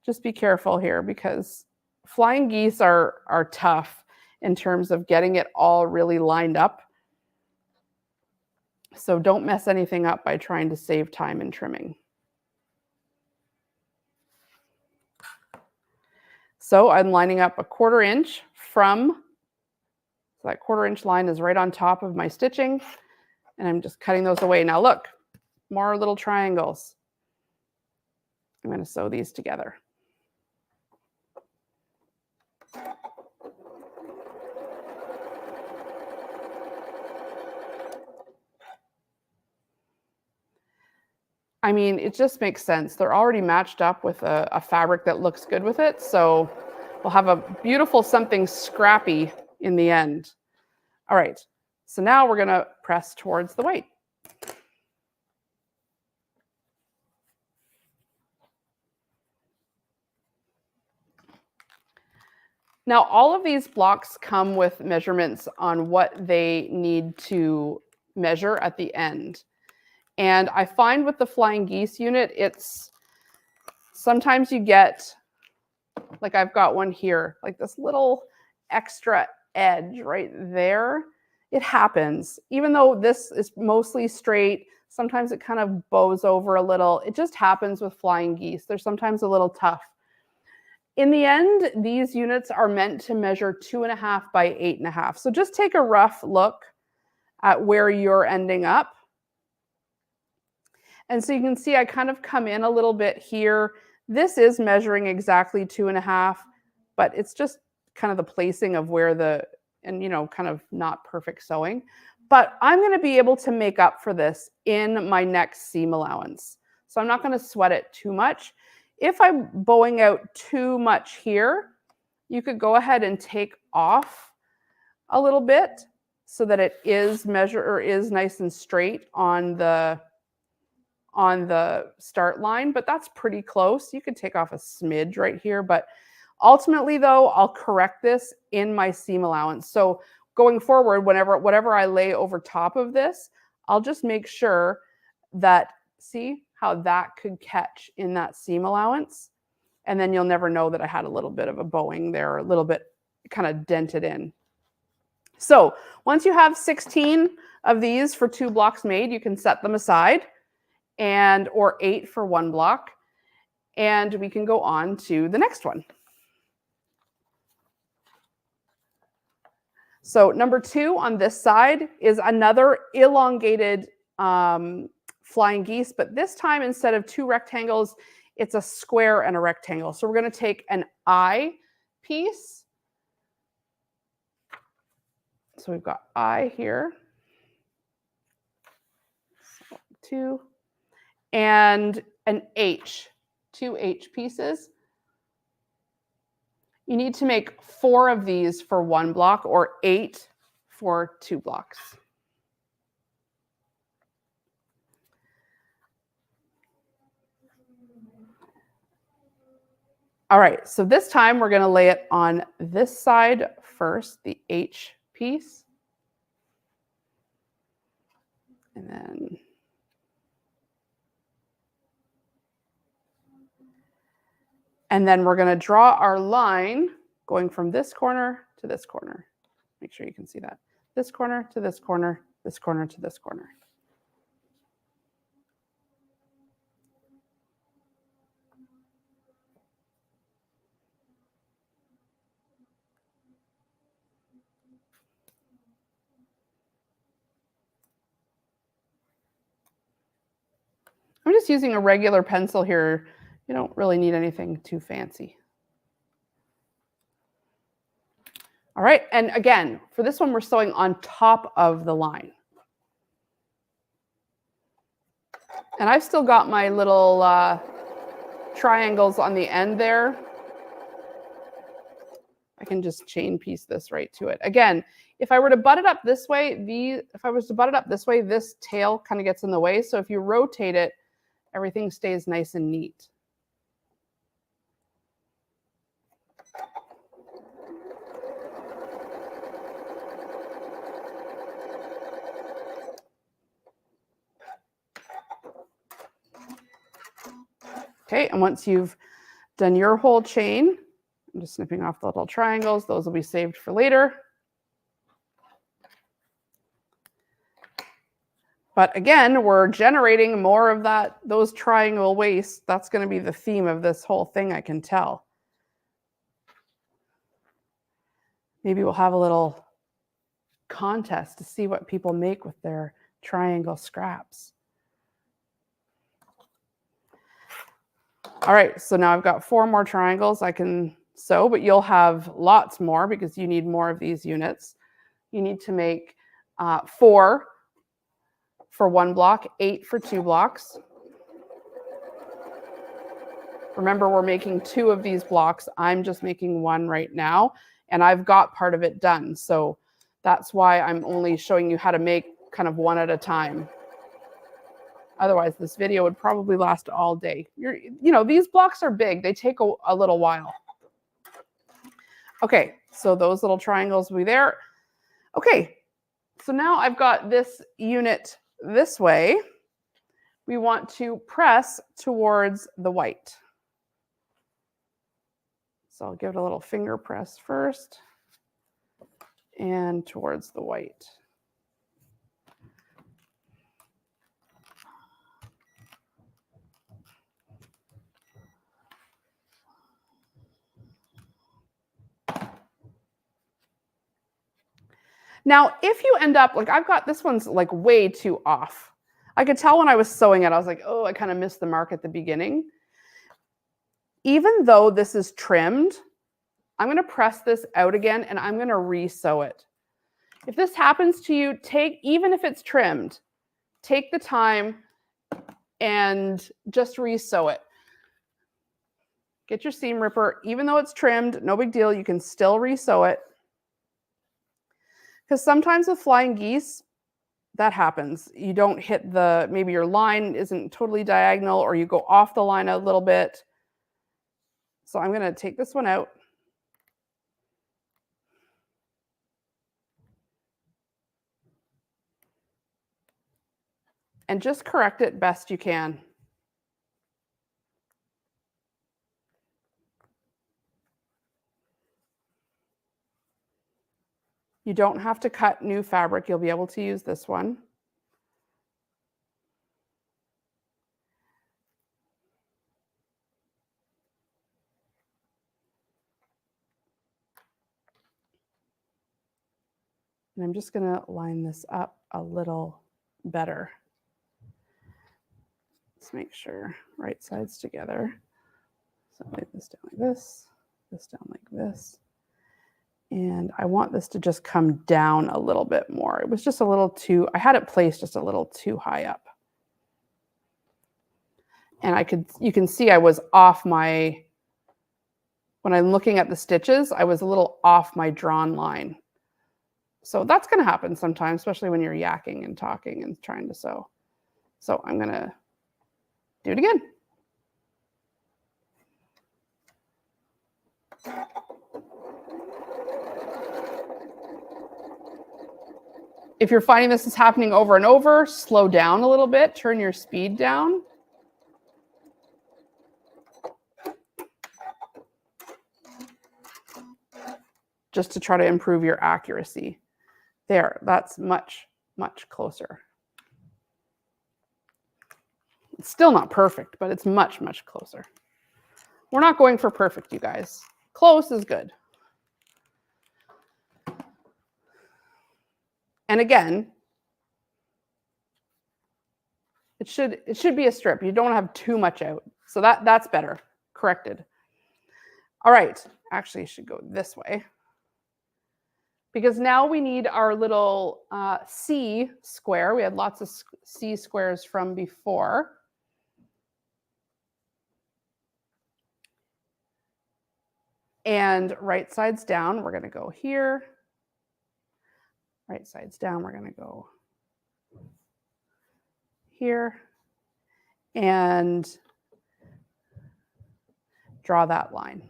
just be careful here because flying geese are tough in terms of getting it all really lined up. So don't mess anything up by trying to save time in trimming. So I'm lining up a 1/4 inch from, so that 1/4 inch line is right on top of my stitching, and I'm just cutting those away. Now look, more little triangles. I'm going to sew these together. I mean, it just makes sense. They're already matched up with a fabric that looks good with it. So we'll have a beautiful something scrappy in the end. All right, so now we're going to press towards the white. Now, all of these blocks come with measurements on what they need to measure at the end. And I find with the flying geese unit, it's sometimes you get, like I've got one here, like this little extra edge right there. It happens. Even though this is mostly straight, sometimes it kind of bows over a little. It just happens with flying geese. They're sometimes a little tough. In the end, these units are meant to measure 2.5 by 8.5. So just take a rough look at where you're ending up. And so you can see I kind of come in a little bit here. This is measuring exactly 2.5, but it's just kind of the placing of where the, and kind of not perfect sewing. But I'm going to be able to make up for this in my next seam allowance. So I'm not going to sweat it too much. If I'm bowing out too much here, you could go ahead and take off a little bit so that it is nice and straight on the start line, but that's pretty close. You could take off a smidge right here, but ultimately though, I'll correct this in my seam allowance. So going forward, whatever I lay over top of this, I'll just make sure that, see how that could catch in that seam allowance. And then you'll never know that I had a little bit of a bowing there, a little bit kind of dented in. So once you have 16 of these for 2 blocks made, you can set them aside, or 8 for 1 block. And we can go on to the next one. So number 2 on this side is another elongated flying geese, but this time instead of 2 rectangles, it's a square and a rectangle. So we're going to take an eye piece. So we've got eye here, so 2, and an H, 2 H pieces. You need to make 4 of these for 1 block or 8 for 2 blocks. All right, so this time we're going to lay it on this side first, the H piece. And then we're going to draw our line going from this corner to this corner. Make sure you can see that. This corner to this corner, this corner to this corner. I'm just using a regular pencil here. You don't really need anything too fancy. All right, and again, for this one, we're sewing on top of the line. And I've still got my little triangles on the end there. I can just chain piece this right to it. Again, if I were to butt it up this way, this tail kind of gets in the way. So if you rotate it, everything stays nice and neat. Okay, and once you've done your whole chain, I'm just snipping off the little triangles. Those will be saved for later. But again, we're generating more of those triangle waists. That's going to be the theme of this whole thing, I can tell. Maybe we'll have a little contest to see what people make with their triangle scraps. All right, so now I've got 4 more triangles I can sew, but you'll have lots more because you need more of these units. You need to make 4 for 1 block, 8 for 2 blocks. Remember, we're making 2 of these blocks. I'm just making 1 right now, and I've got part of it done. So that's why I'm only showing you how to make kind of 1 at a time. Otherwise, this video would probably last all day. These blocks are big. They take a little while. Okay, so those little triangles will be there. Okay, so now I've got this unit this way. We want to press towards the white. So I'll give it a little finger press first and towards the white. Now, if you end up, I've got this one's way too off. I could tell when I was sewing it, I was like, oh, I kind of missed the mark at the beginning. Even though this is trimmed, I'm going to press this out again and I'm going to re-sew it. If this happens to you, even if it's trimmed, take the time and just re-sew it. Get your seam ripper. Even though it's trimmed, no big deal. You can still re-sew it. Because sometimes with flying geese, that happens. You don't hit maybe your line isn't totally diagonal, or you go off the line a little bit. So I'm going to take this one out. And just correct it best you can. You don't have to cut new fabric. You'll be able to use this one. And I'm just going to line this up a little better. Let's make sure right sides together. So lay this down like this down like this. And I want this to just come down a little bit more. It was just a little too, I had it placed just a little too high up. And you can see I was off my when I'm looking at the stitches, I was a little off my drawn line. So that's going to happen sometimes, especially when you're yakking and talking and trying to sew. So I'm going to do it again. If you're finding this is happening over and over, slow down a little bit, turn your speed down. Just to try to improve your accuracy. There, that's much, much closer. It's still not perfect, but it's much, much closer. We're not going for perfect, you guys. Close is good. And again, it should be a strip. You don't have too much out. So that's better. Corrected. All right. Actually, it should go this way. Because now we need our little C square. We had lots of C squares from before. And right sides down, we're going to go here. Right sides down, we're going to go here. And draw that line.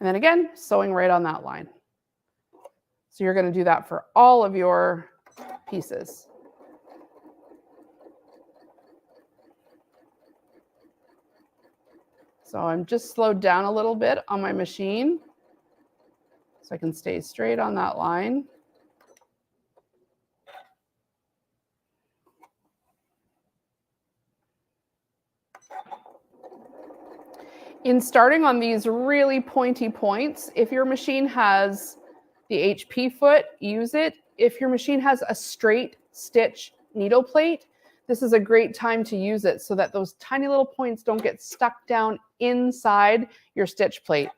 And then again, sewing right on that line. So you're going to do that for all of your pieces. So I'm just slowed down a little bit on my machine so I can stay straight on that line. In starting on these really pointy points, if your machine has the HP foot, use it. If your machine has a straight stitch needle plate, this is a great time to use it so that those tiny little points don't get stuck down inside your stitch plate.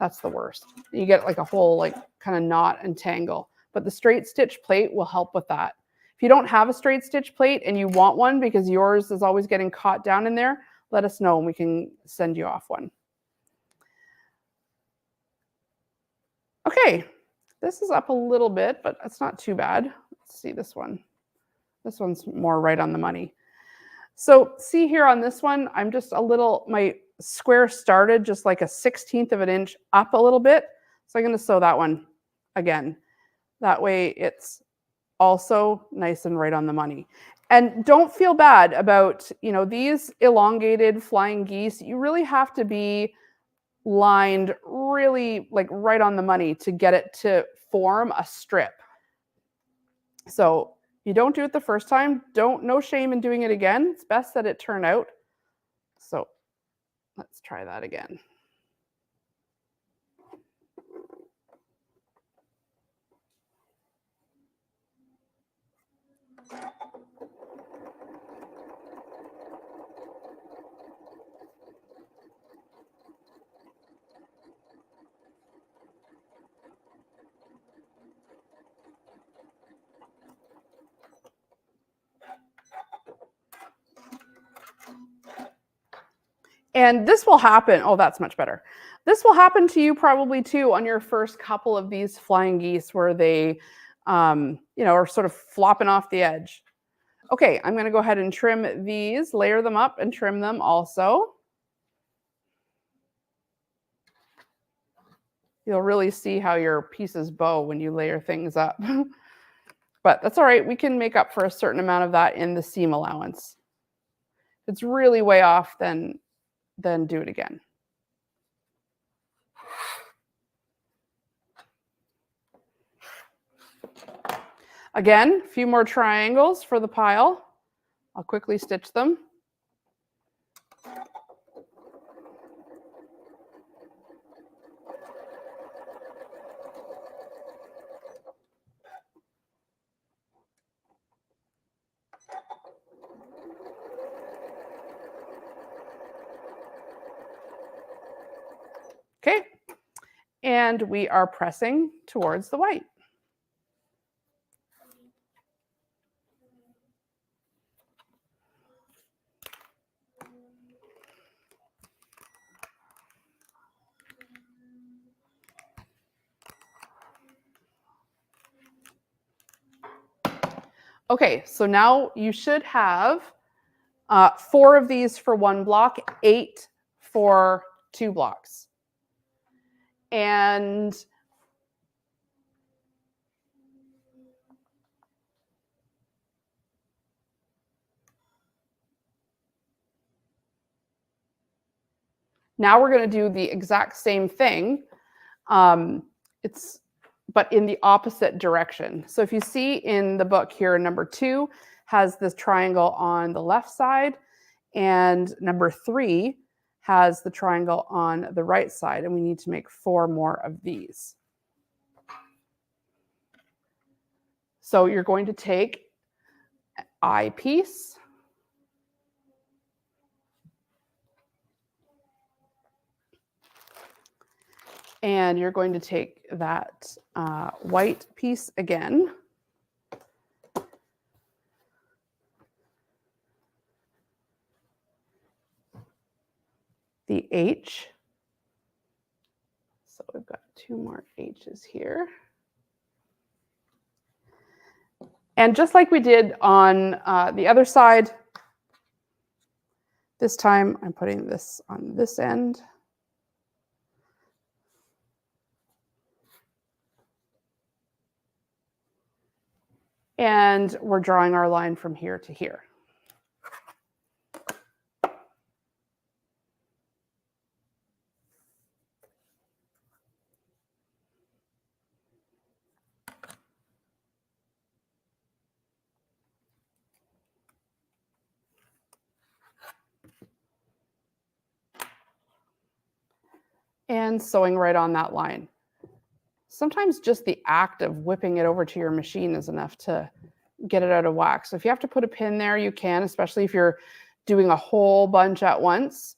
That's the worst. You get like a whole like kind of knot and tangle. But the straight stitch plate will help with that. If you don't have a straight stitch plate and you want one because yours is always getting caught down in there, let us know and we can send you off one. Okay, this is up a little bit, but it's not too bad. Let's see this one. This one's more right on the money. So see here on this one, I'm just a little, my square started just like a 1/16 of an inch up a little bit. So I'm going to sew that one again. That way it's also nice and right on the money. And don't feel bad about, you know, these elongated flying geese. You really have to be lined really like right on the money to get it to form a strip. So you don't do it the first time, no shame in doing it again. It's best that it turn out. So let's try that again. And this will happen. Oh, that's much better. This will happen to you probably too on your first couple of these flying geese where they, you know, are sort of flopping off the edge. Okay, I'm going to go ahead and trim these, layer them up and trim them also. You'll really see how your pieces bow when you layer things up. But that's all right. We can make up for a certain amount of that in the seam allowance. If it's really way off, then do it again. Again, a few more triangles for the pile. I'll quickly stitch them. and we are pressing towards the white. Okay, so now you should have 4 of these for 1 block, 8 for 2 blocks. And now we're going to do the exact same thing. But in the opposite direction. So if you see in the book here, number 2 has this triangle on the left side, and number 3 has the triangle on the right side, and we need to make 4 more of these. So you're going to take an eye piece, and you're going to take that white piece again. The H. So we've got 2 more H's here. And just like we did on the other side, this time I'm putting this on this end. And we're drawing our line from here to here. And sewing right on that line. Sometimes just the act of whipping it over to your machine is enough to get it out of whack. So if you have to put a pin there, you can, especially if you're doing a whole bunch at once.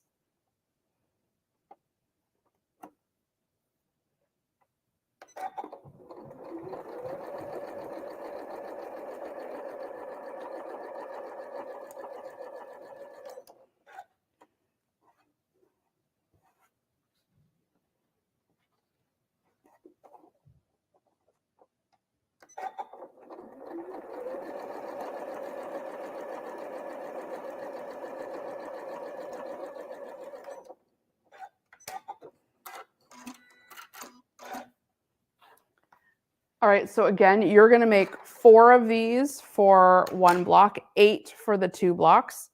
All right, so again, you're going to make 4 of these for 1 block, 8 for the 2 blocks.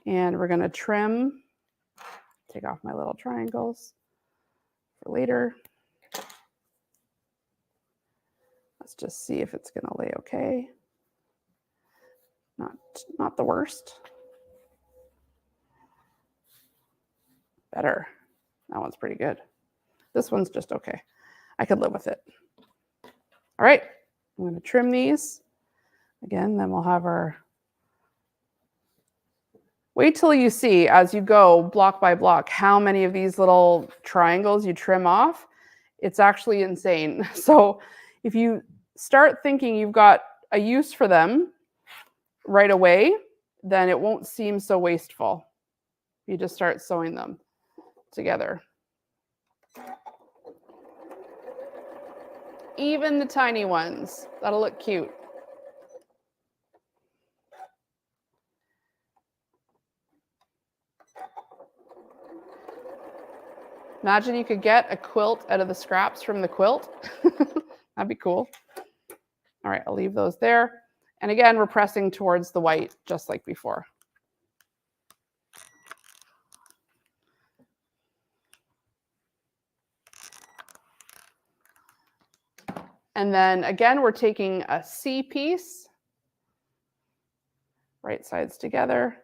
And we're going to trim, take off my little triangles for later. Let's just see if it's going to lay okay. Not the worst. Better. That one's pretty good. This one's just okay. I could live with it. All right, I'm going to trim these. Again, then we'll have our... Wait till you see, as you go block by block, how many of these little triangles you trim off. It's actually insane. So if you start thinking you've got a use for them right away, then it won't seem so wasteful. You just start sewing them together. Even the tiny ones. That'll look cute. Imagine you could get a quilt out of the scraps from the quilt. That'd be cool. All right, I'll leave those there. And again, we're pressing towards the white, just like before. And then again, we're taking a C piece, right sides together.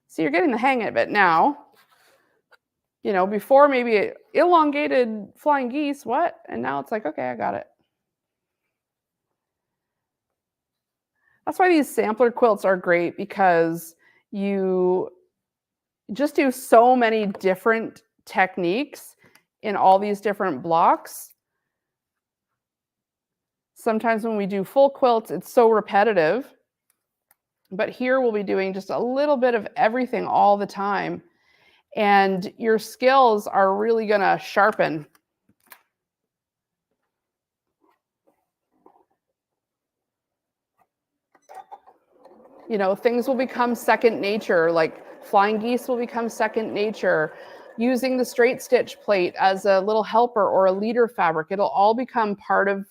So you're getting the hang of it now. You know, before maybe elongated flying geese, what? And now it's like, okay, I got it. That's why these sampler quilts are great, because you just do so many different techniques in all these different blocks. Sometimes when we do full quilts, it's so repetitive. But here we'll be doing just a little bit of everything all the time. And your skills are really going to sharpen. You know, things will become second nature, like flying geese will become second nature. Using the straight stitch plate as a little helper or a leader fabric, it'll all become part of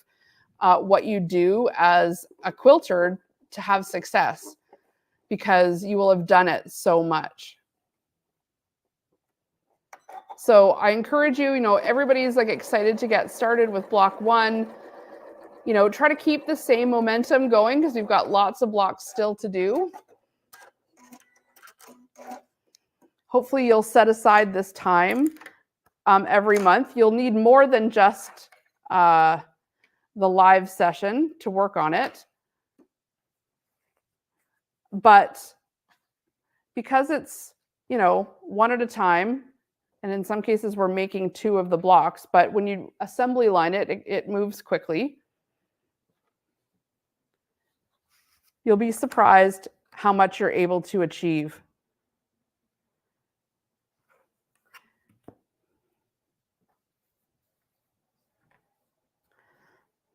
what you do as a quilter to have success, because you will have done it so much. So I encourage you, you know, everybody's like excited to get started with block 1. You know, try to keep the same momentum going because we've got lots of blocks still to do. Hopefully you'll set aside this time every month. You'll need more than just the live session to work on it. But because it's, you know, one at a time, and in some cases we're making 2 of the blocks, but when you assembly line it, it moves quickly. You'll be surprised how much you're able to achieve.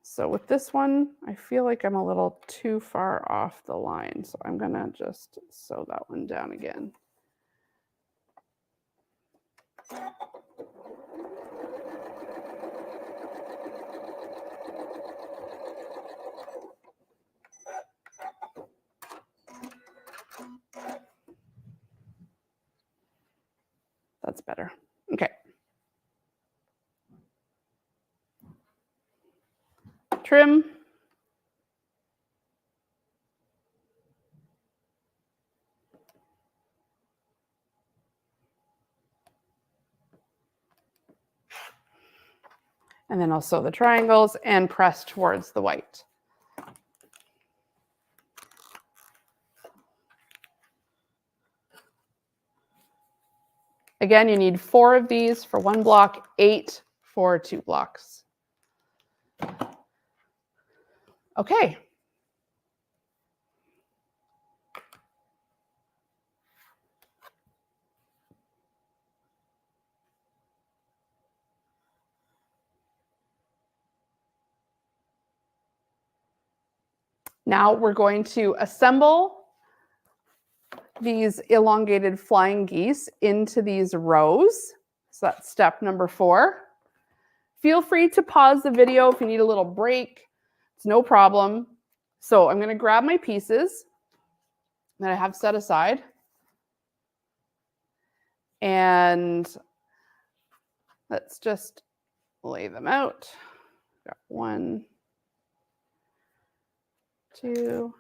So with this one, I feel like I'm a little too far off the line. So I'm going to just sew that one down again. That's better. Okay. Trim. And then I'll sew the triangles and press towards the white. Again, you need 4 of these for 1 block, 8 for 2 blocks. Okay. Now we're going to assemble these elongated flying geese into these rows. So that's step number 4. Feel free to pause the video if you need a little break. It's no problem. So I'm going to grab my pieces that I have set aside. And let's just lay them out. Got 1, 2,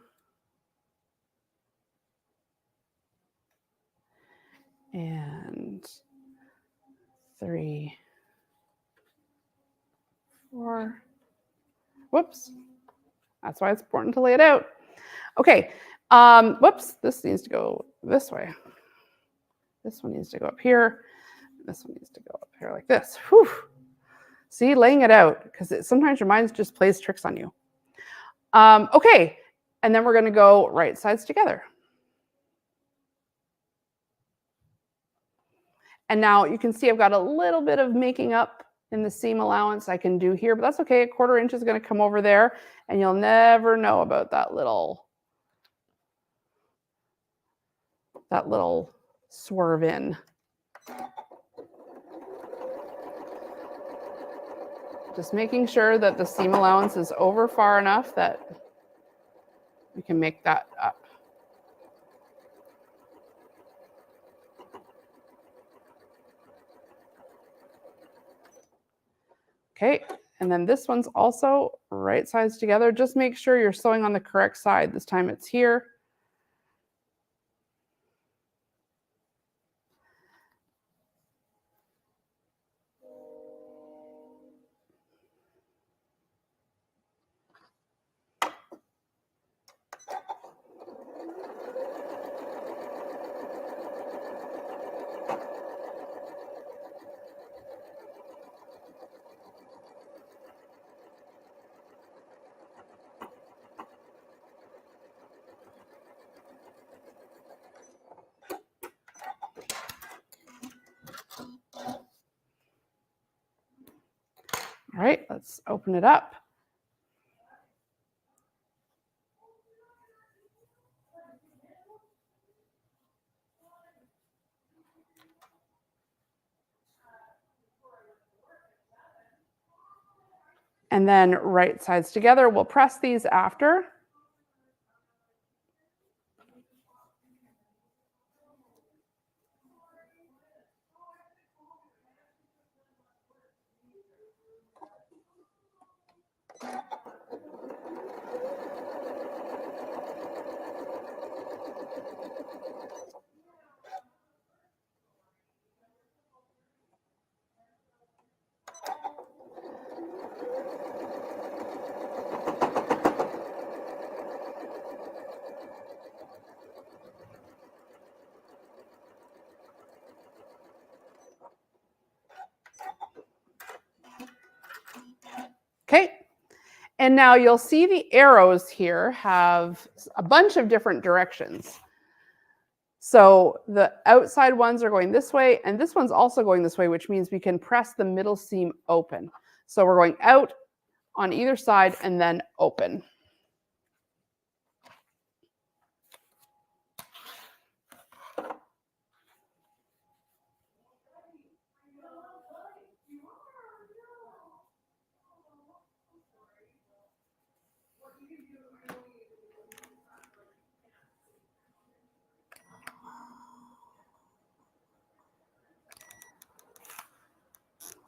and 3, 4. Whoops. That's why it's important to lay it out. Okay. Whoops. This needs to go this way. This one needs to go up here. This one needs to go up here like this. Whew. See, laying it out, because sometimes your mind just plays tricks on you. Okay. And then we're going to go right sides together. And now you can see I've got a little bit of making up in the seam allowance I can do here, but that's okay. 1/4 inch is going to come over there, and you'll never know about that little swerve in. Just making sure that the seam allowance is over far enough that we can make that up. Okay, and then this one's also right sides together. Just make sure you're sewing on the correct side. This time it's here. All right, let's open it up. And then right sides together. We'll press these after. Okay, and now you'll see the arrows here have a bunch of different directions. So the outside ones are going this way, and this one's also going this way, which means we can press the middle seam open. So we're going out on either side and then open.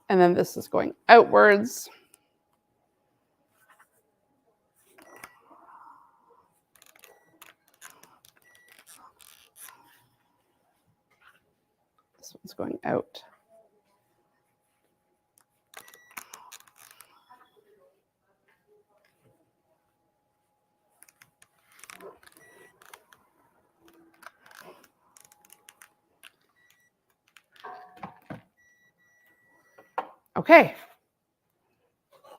And then this is going outwards. This one's going out. Okay.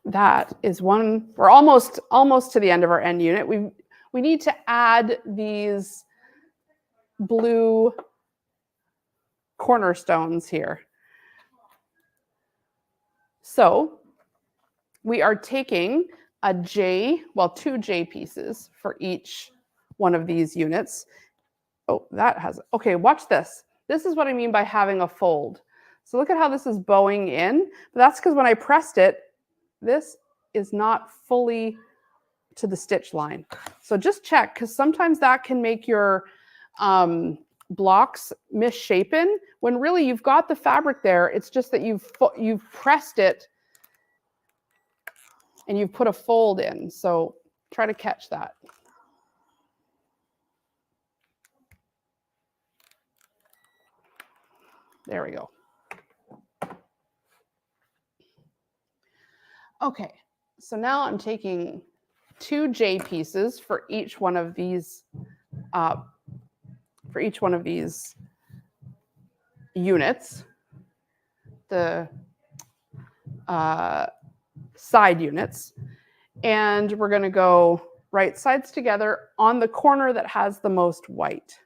That is one. We're almost to the end of our end unit. We need to add these blue cornerstones here. So we are taking two J pieces for each one of these units. Oh, okay, watch this. This is what I mean by having a fold. So look at how this is bowing in. But that's because when I pressed it, this is not fully to the stitch line. So just check, because sometimes that can make your blocks misshapen when really you've got the fabric there. It's just that you've pressed it and you've put a fold in. So try to catch that. There we go. Okay, so now I'm taking two J pieces for each one of these units, the side units, and we're going to go right sides together on the corner that has the most white.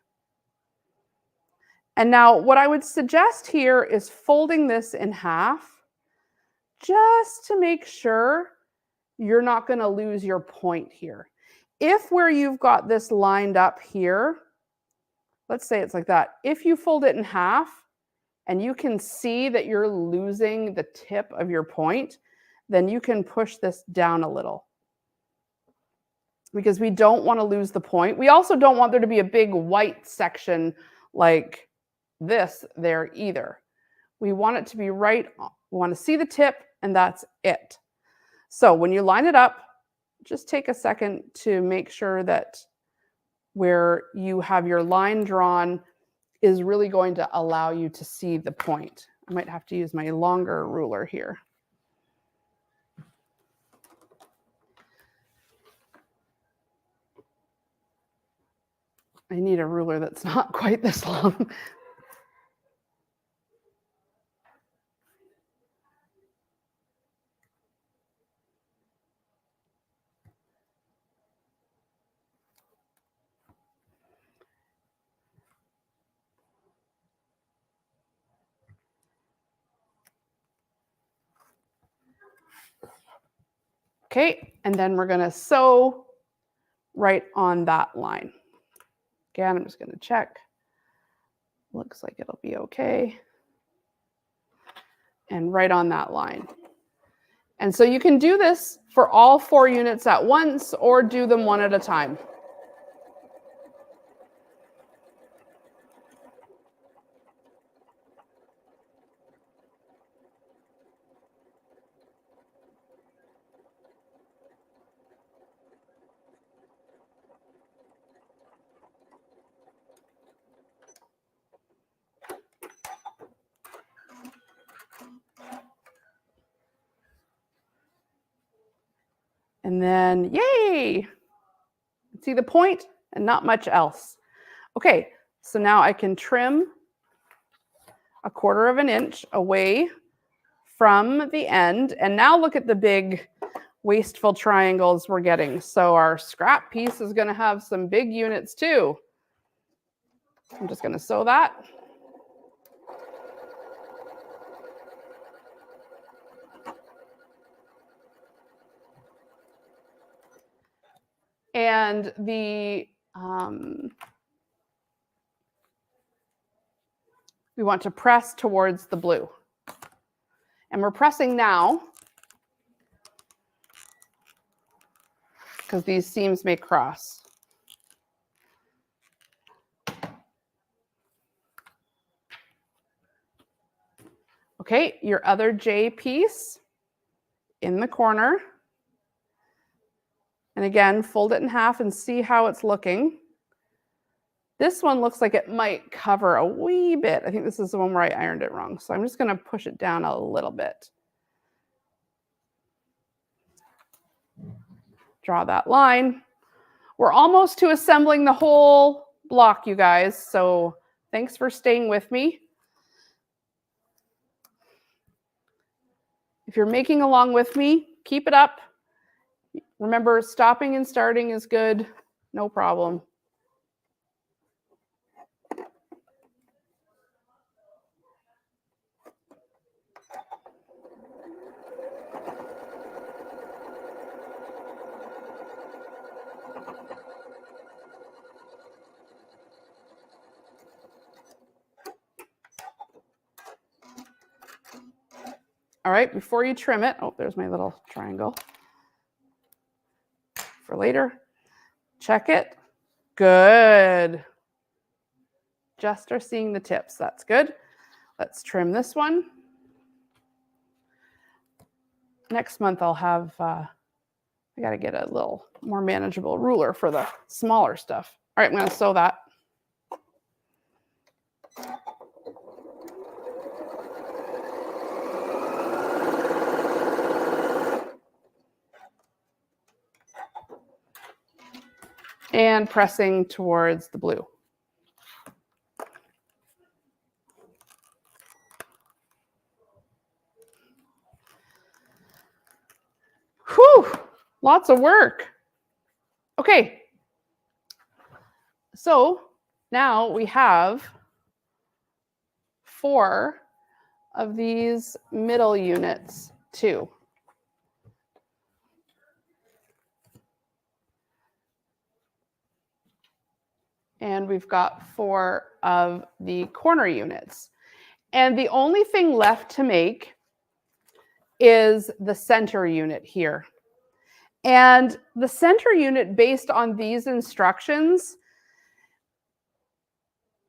And now what I would suggest here is folding this in half just to make sure you're not going to lose your point here. If where you've got this lined up here, let's say it's like that, if you fold it in half and you can see that you're losing the tip of your point, then you can push this down a little, because we don't want to lose the point. We also don't want there to be a big white section like this there either. We want it to be right. We want to see the tip, and that's it. So when you line it up, just take a second to make sure that where you have your line drawn is really going to allow you to see the point. I might have to use my longer ruler here. I need a ruler that's not quite this long. Okay, and then we're going to sew right on that line. Again, I'm just going to check. Looks like it'll be okay. And right on that line. And so you can do this for all 4 units at once or do them one at a time. And then, yay! See the point and not much else. Okay, so now I can trim 1/4 inch away from the end. And now look at the big wasteful triangles we're getting. So our scrap piece is going to have some big units too. I'm just going to sew that. And we want to press towards the blue. And we're pressing now because these seams may cross. Okay, your other J piece in the corner. And again, fold it in half and see how it's looking. This one looks like it might cover a wee bit. I think this is the one where I ironed it wrong. So I'm just going to push it down a little bit. Draw that line. We're almost to assembling the whole block, you guys. So thanks for staying with me. If you're making along with me, keep it up. Remember, stopping and starting is good. No problem. All right, before you trim it, oh, there's my little triangle for later. Check it. Good. Just are seeing the tips. That's good. Let's trim this one. Next month I'll have, I got to get a little more manageable ruler for the smaller stuff. All right, I'm going to sew that. And pressing towards the blue. Whew, lots of work. Okay, so now we have 4 of these middle units too. And we've got 4 of the corner units. And the only thing left to make is the center unit here. And the center unit, based on these instructions,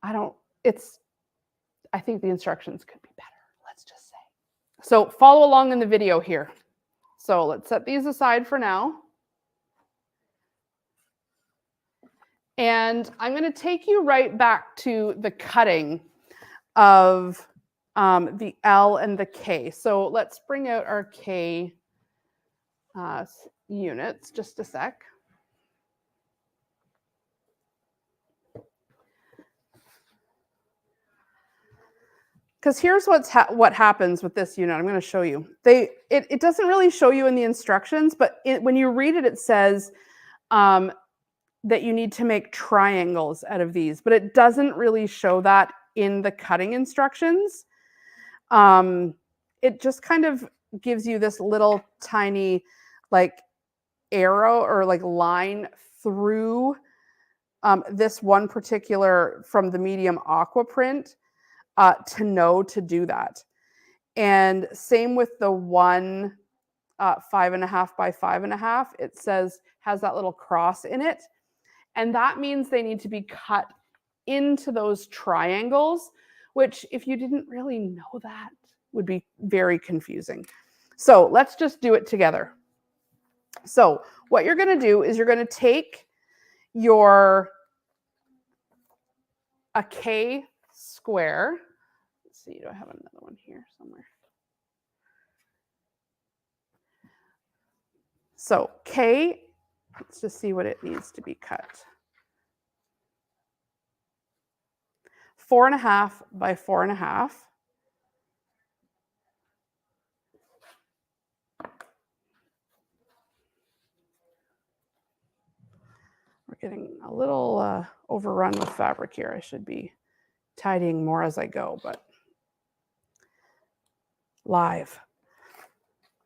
I think the instructions could be better, let's just say. So follow along in the video here. So let's set these aside for now. And I'm going to take you right back to the cutting of the L and the K. So let's bring out our K units, just a sec. Because here's what happens with this unit. I'm going to show you. It doesn't really show you in the instructions, but when you read it, it says that you need to make triangles out of these, but it doesn't really show that in the cutting instructions. It just kind of gives you this little tiny, like, arrow or like line through this one particular from the medium aqua print to know to do that. And same with the one 5.5 by 5.5. It says has that little cross in it. And that means they need to be cut into those triangles, which if you didn't really know that would be very confusing. So let's just do it together. So what you're going to do is you're going to take your a K square. Let's see, do I have another one here somewhere? So K, let's just see what it needs to be cut. 4.5 by 4.5. We're getting a little overrun with fabric here. I should be tidying more as I go, but live.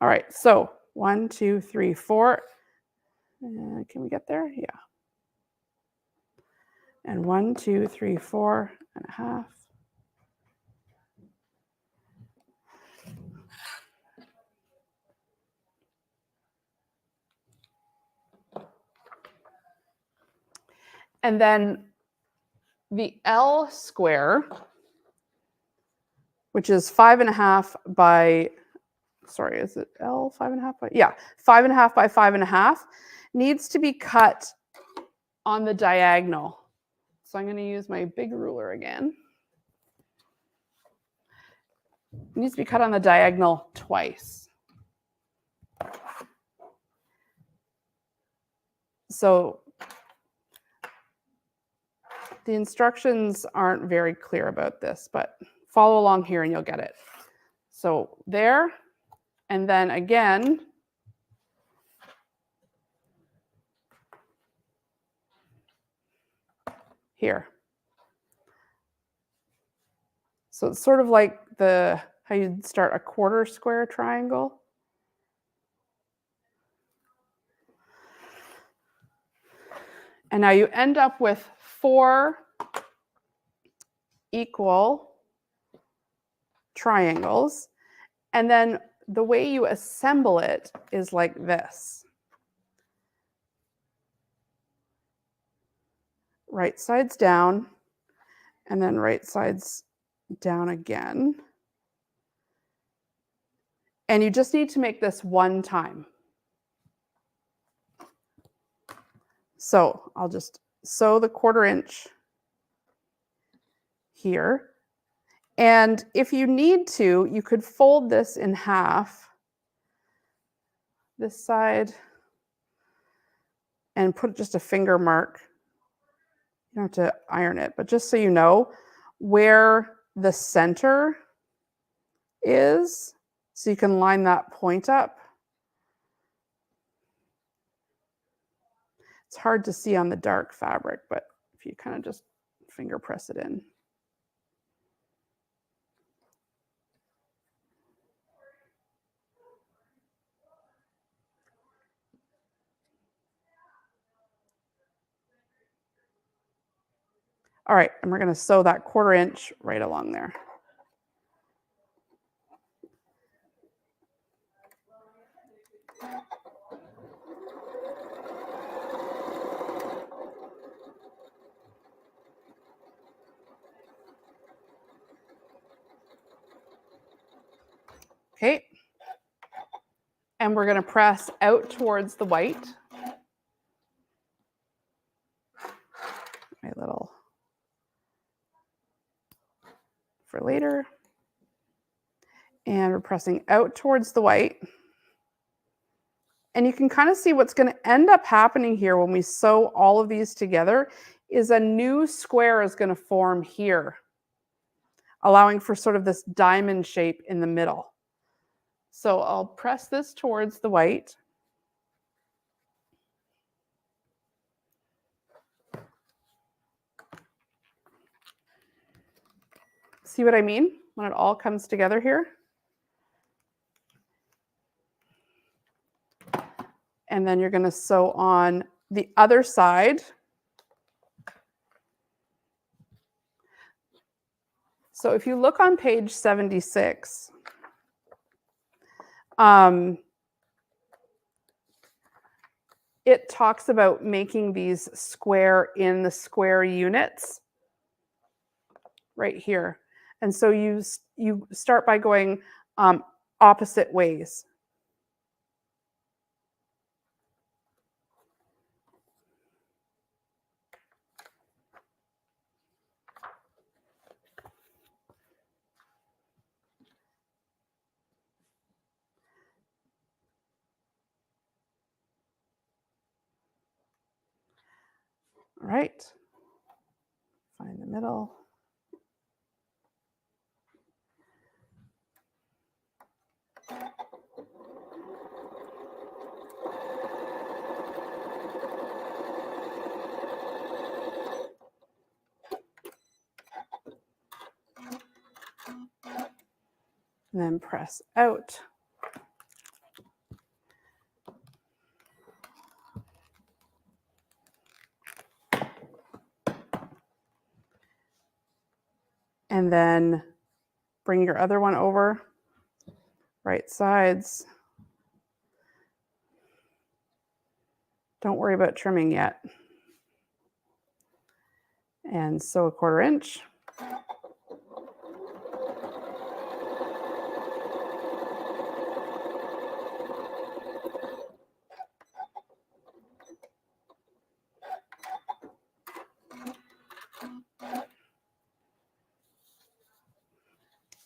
All right, so 1, 2, 3, 4. Can we get there? Yeah. And 1, 2, 3, 4.5. And then the L square, which is 5.5 by, sorry, is it L 5.5 by? Yeah, 5.5 by 5.5 needs to be cut on the diagonal. So I'm going to use my big ruler again. It needs to be cut on the diagonal twice. So the instructions aren't very clear about this, but follow along here and you'll get it. So there, and then again, here. So it's sort of like how you'd start a quarter square triangle. And now you end up with 4 equal triangles. And then the way you assemble it is like this. Right sides down, and then right sides down again. And you just need to make this one time. So I'll just sew the 1/4 inch here. And if you need to, you could fold this in half, this side, and put just a finger mark. You don't have to iron it, but just so you know where the center is, so you can line that point up. It's hard to see on the dark fabric, but if you kind of just finger press it in. All right, and we're going to sew that 1/4 inch right along there. Okay. And we're going to press out towards the white. My little for later. And we're pressing out towards the white. And you can kind of see what's going to end up happening here when we sew all of these together is a new square is going to form here, allowing for sort of this diamond shape in the middle. So I'll press this towards the white. See what I mean when it all comes together here? And And then you're going to sew on the other side. So if you look on page 76, it talks about making these square in the square units right here. And so you start by going opposite ways. All right, find the middle. And then press out. And then bring your other one over, right sides. Don't worry about trimming yet. And sew 1/4 inch.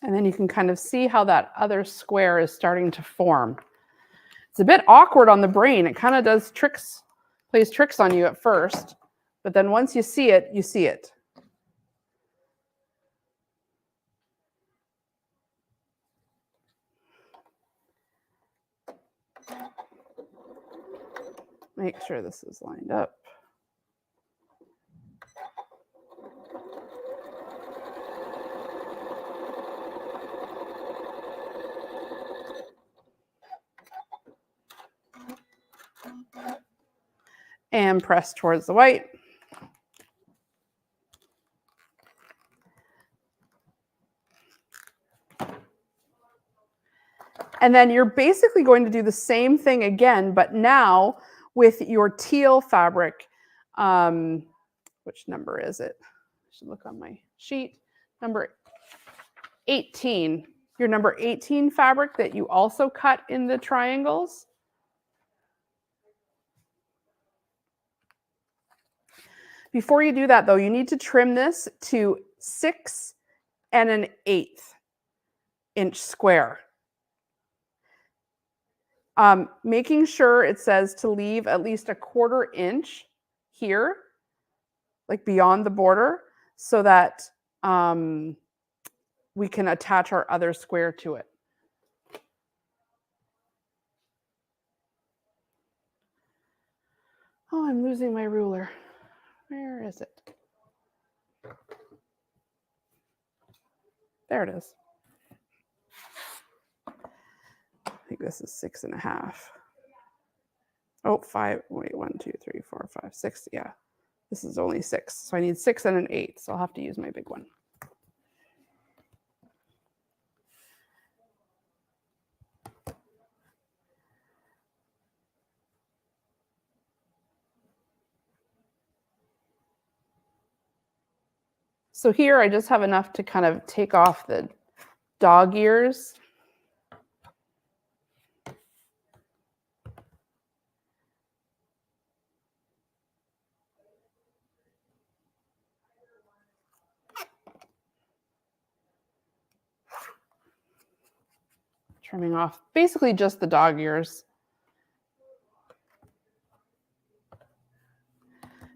And then you can kind of see how that other square is starting to form. It's a bit awkward on the brain. It kind of does tricks, plays tricks on you at first, but then once you see it, you see it. Make sure this is lined up. And press towards the white. And then you're basically going to do the same thing again, but now with your teal fabric. Which number is it? I should look on my sheet. Number 18. Your number 18 fabric that you also cut in the triangles. Before you do that, though, you need to trim this to 6 1/8 inch square. Making sure it says to leave at least 1/4 inch here, like beyond the border, so that we can attach our other square to it. Oh, I'm losing my ruler. Where is it? There it is. I think this is 6 1/2. Oh, 5. Wait, 1, 2, 3, 4, 5, 6. Yeah, this is only 6. So I need 6 1/8. So I'll have to use my big one. So here I just have enough to kind of take off the dog ears. Trimming off basically just the dog ears.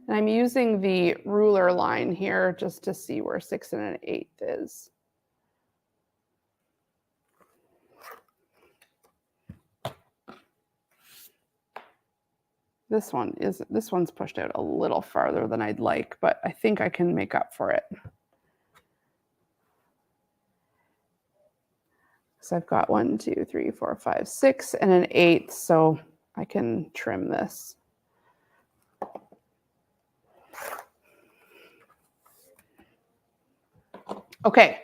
And I'm using the ruler line here just to see where 6 1/8 is. This one's pushed out a little farther than I'd like, but I think I can make up for it. So I've got 1, 2, 3, 4, 5, 6 1/8. So I can trim this. Okay.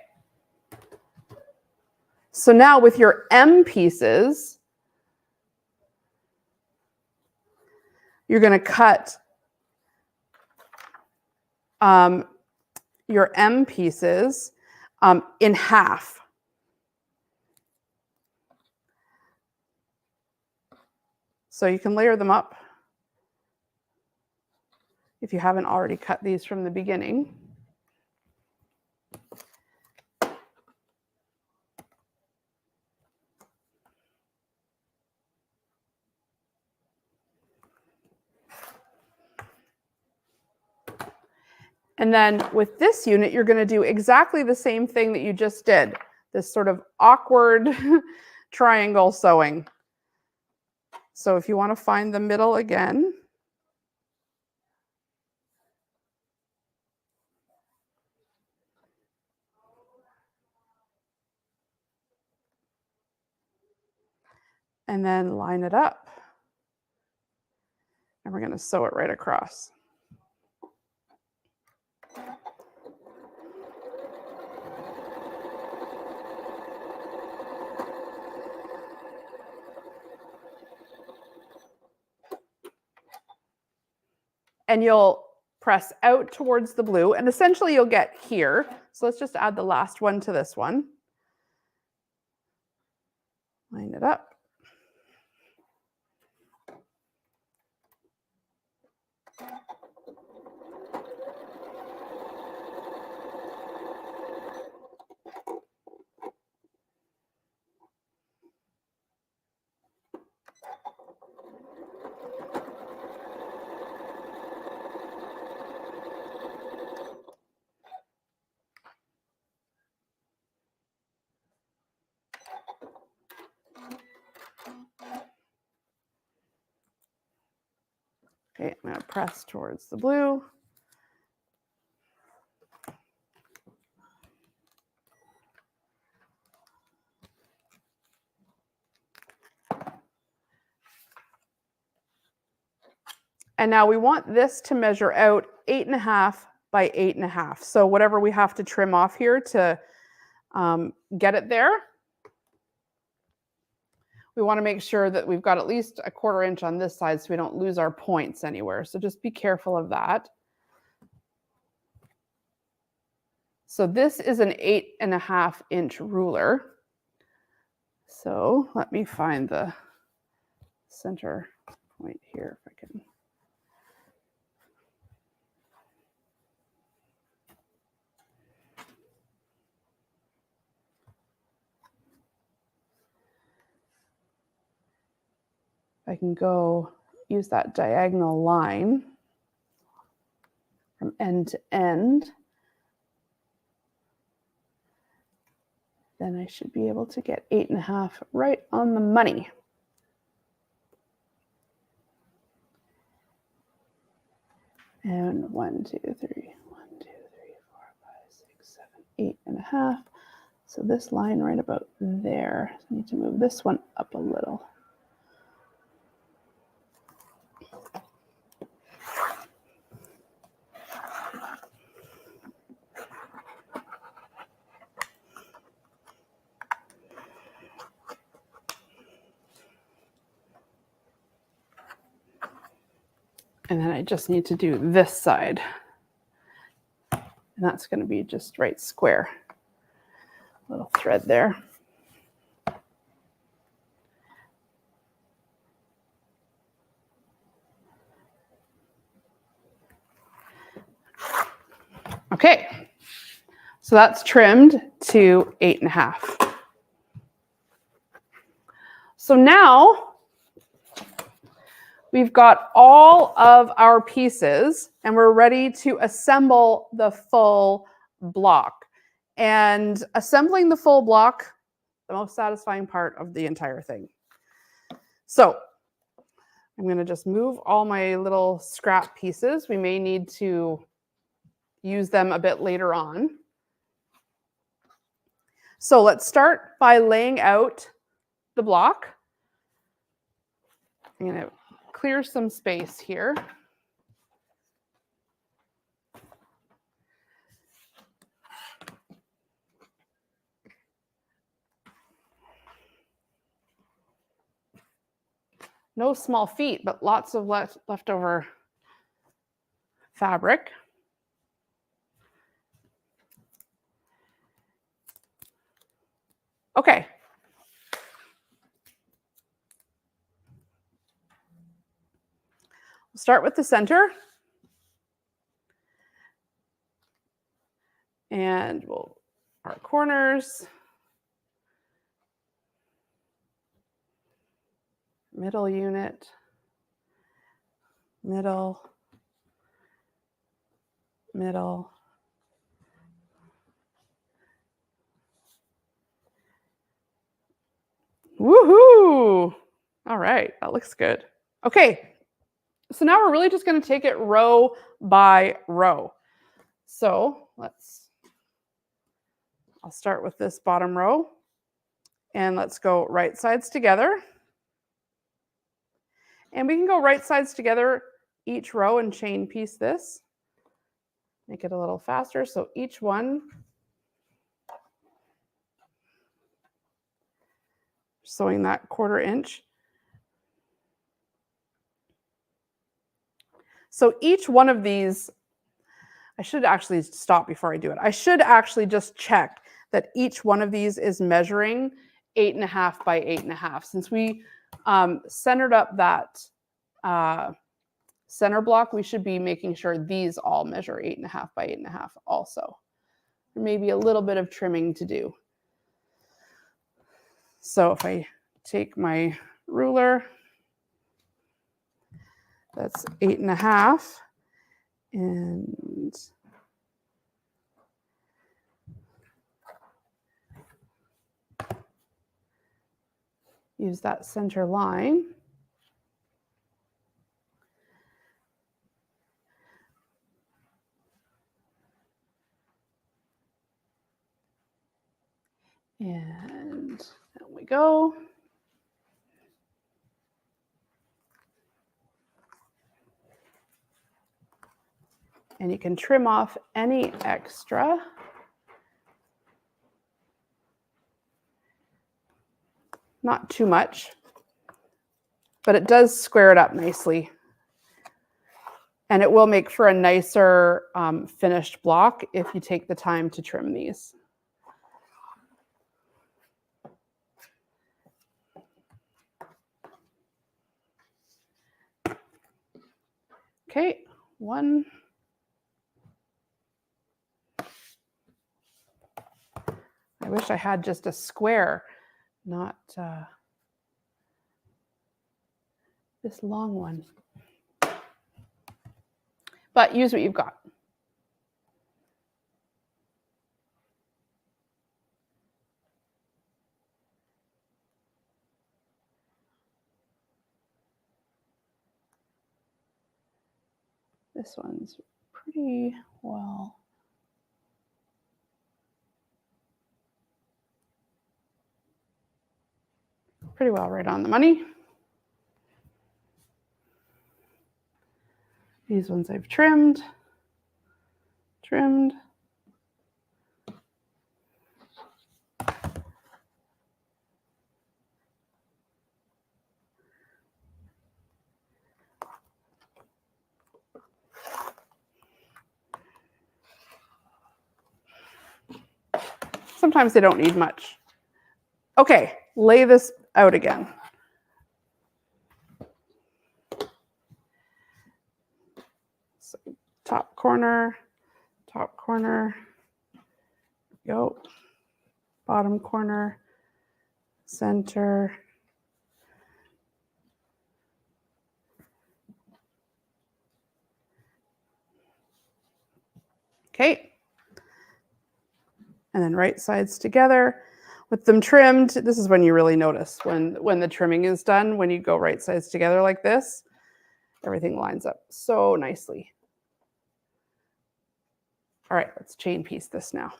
So now with your M pieces, you're going to cut your M pieces in half. So you can layer them up if you haven't already cut these from the beginning. And then with this unit, you're going to do exactly the same thing that you just did, this sort of awkward triangle sewing. So if you want to find the middle again, and then line it up. And we're going to sew it right across. And you'll press out towards the blue, and essentially you'll get here. So let's just add the last one to this one. Line it up. Okay, I'm going to press towards the blue. And now we want this to measure out 8.5 by 8.5. So whatever we have to trim off here to get it there, we want to make sure that we've got at least 1/4 inch on this side so we don't lose our points anywhere. So just be careful of that. So this is an 8.5 inch ruler. So let me find the center point here if I can. I can go use that diagonal line from end to end. Then I should be able to get 8.5 right on the money. And 1, 2, 3, 1, 2, 3, 4, 5, 6, 7, 8.5. So this line right about there. I need to move this one up a little. And then I just need to do this side. And that's going to be just right square. Little thread there. Okay, so that's trimmed to 8.5. So now we've got all of our pieces and we're ready to assemble the full block. And assembling the full block, the most satisfying part of the entire thing. So I'm going to just move all my little scrap pieces. We may need to use them a bit later on. So let's start by laying out the block. I'm going to clear some space here. No small feet, but lots of leftover fabric. Okay. We'll start with the center. And our corners, middle unit, middle, middle. Woohoo! All right, that looks good. Okay, so now we're really just going to take it row by row. So I'll start with this bottom row, and let's go right sides together. And we can go right sides together each row and chain piece this. Make it a little faster, so each one, sewing that 1/4 inch. So each one of these, I should actually stop before I do it. I should actually just check that each one of these is measuring 8.5 by 8.5. Since we centered up that center block, we should be making sure these all measure 8.5 by 8.5 also. There may be a little bit of trimming to do. So if I take my ruler, that's 8.5, and use that center line. And there we go. And you can trim off any extra. Not too much, but it does square it up nicely. And it will make for a nicer finished block if you take the time to trim these. Okay, one. I wish I had just a square, not this long one. But use what you've got. This one's pretty well. Pretty well right on the money. These ones I've trimmed. Sometimes they don't need much. Okay, lay this out again. So top corner, go, bottom corner, center, okay, and then right sides together with them trimmed. This is when you really notice when the trimming is done, when you go right sides together like this, everything lines up so nicely. All right, let's chain piece this now.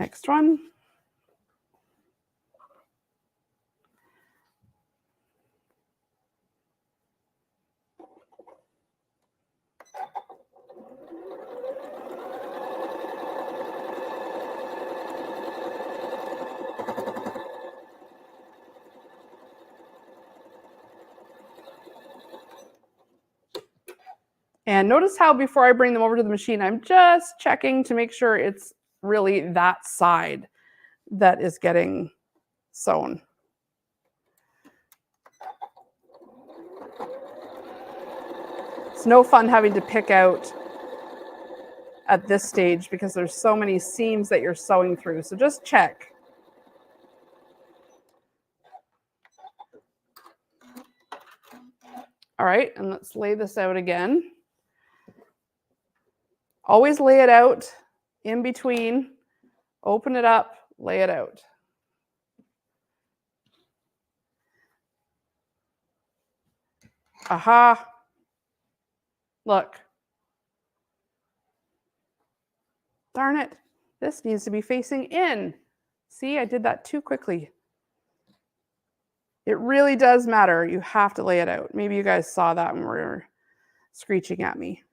Next one. And notice how before I bring them over to the machine, I'm just checking to make sure it's really that side that is getting sewn. It's no fun having to pick out at this stage because there's so many seams that you're sewing through. So just check. All right, and let's lay this out again. Always lay it out in between, open it up, lay it out. Aha. Look. Darn it. This needs to be facing in. See, I did that too quickly. It really does matter. You have to lay it out. Maybe you guys saw that when we were screeching at me.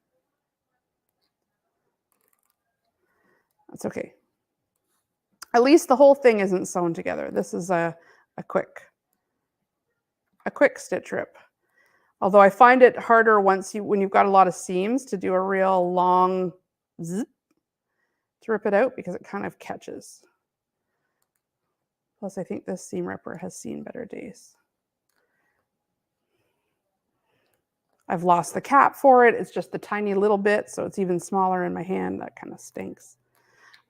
That's okay. At least the whole thing isn't sewn together. This is a quick stitch rip. Although I find it harder when you've got a lot of seams to do a real long zip to rip it out because it kind of catches. Plus, I think this seam ripper has seen better days. I've lost the cap for it. It's just a tiny little bit, so it's even smaller in my hand. That kind of stinks.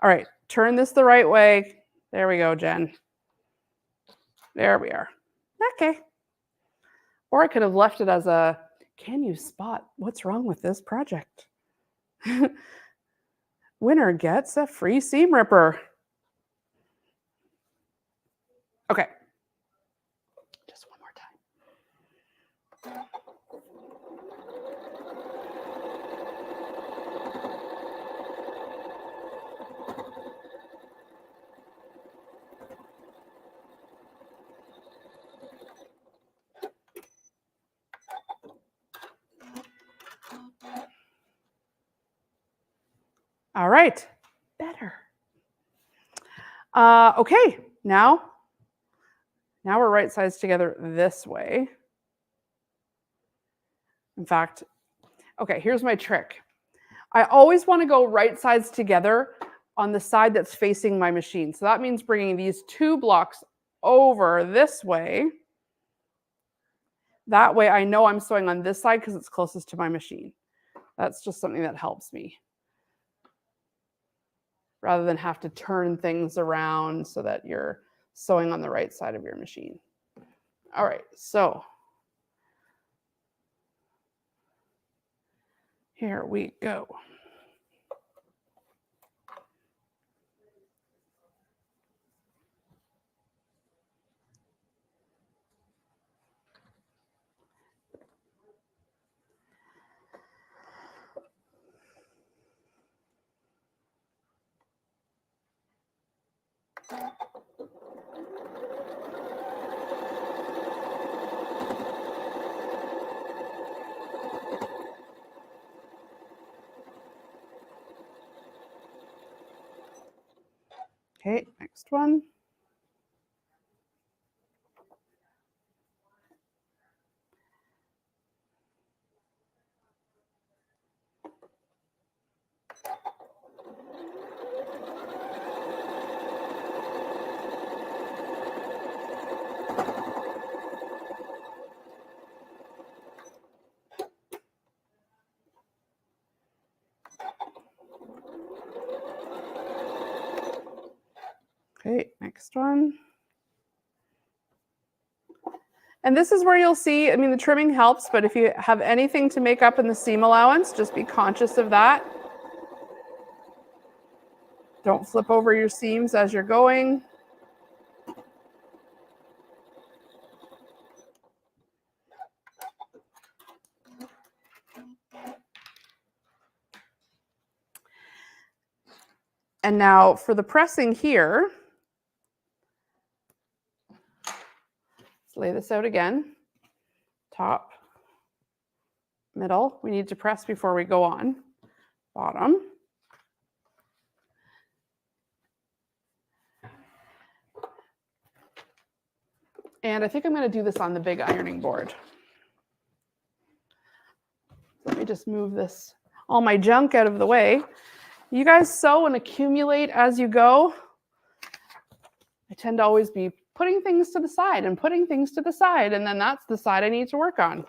All right, turn this the right way. There we go, Jen. There we are. Okay. Or I could have left it as a, can you spot what's wrong with this project? Winner gets a free seam ripper. Okay. Just one more time. All right, better. Okay, now we're right sides together this way. In fact, okay, here's my trick. I always want to go right sides together on the side that's facing my machine. So that means bringing these two blocks over this way. That way I know I'm sewing on this side because it's closest to my machine. That's just something that helps me, rather than have to turn things around so that you're sewing on the right side of your machine. All right, so here we go. Okay, next one. Okay, next one. And this is where you'll see, I mean, the trimming helps, but if you have anything to make up in the seam allowance, just be conscious of that. Don't flip over your seams as you're going. And now for the pressing here, let's lay this out again. Top, middle. We need to press before we go on. Bottom. And I think I'm going to do this on the big ironing board. Let me just move this, all my junk out of the way. You guys sew and accumulate as you go. I tend to always be putting things to the side and putting things to the side, and then that's the side I need to work on.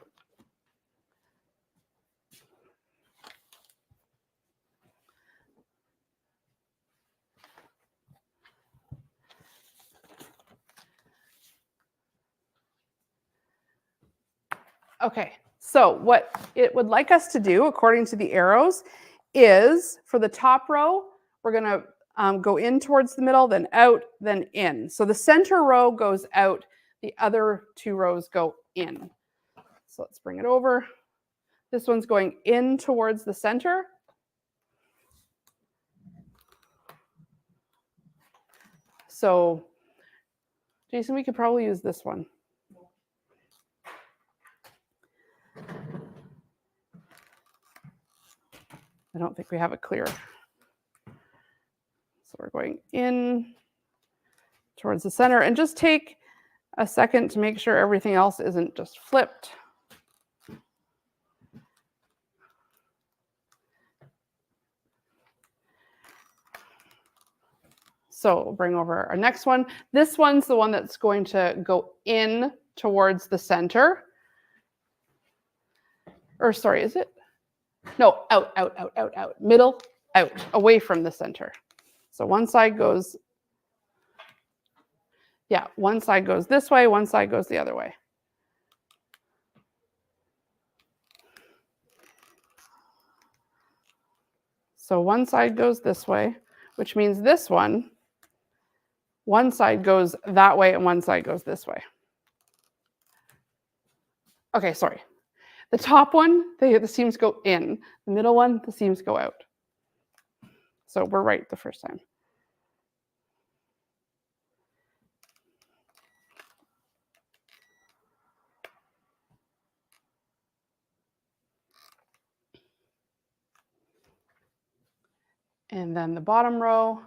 Okay, so what it would like us to do, according to the arrows, is for the top row, we're going to go in towards the middle, then out, then in. So the center row goes out, the other two rows go in. So let's bring it over. This one's going in towards the center. So, Jason, we could probably use this one. I don't think we have it clear. So we're going in towards the center, and just take a second to make sure everything else isn't just flipped. So we'll bring over our next one. This one's the one that's going to go in towards the center. Or sorry, is it? No, out, out, out, out, out. Middle, out, away from the center. So one side goes, yeah, one side goes this way, one side goes the other way. So one side goes this way, which means this one side goes that way and one side goes this way. Okay, sorry. The top one, the seams go in. The middle one, the seams go out. So we're right the first time. And then the bottom row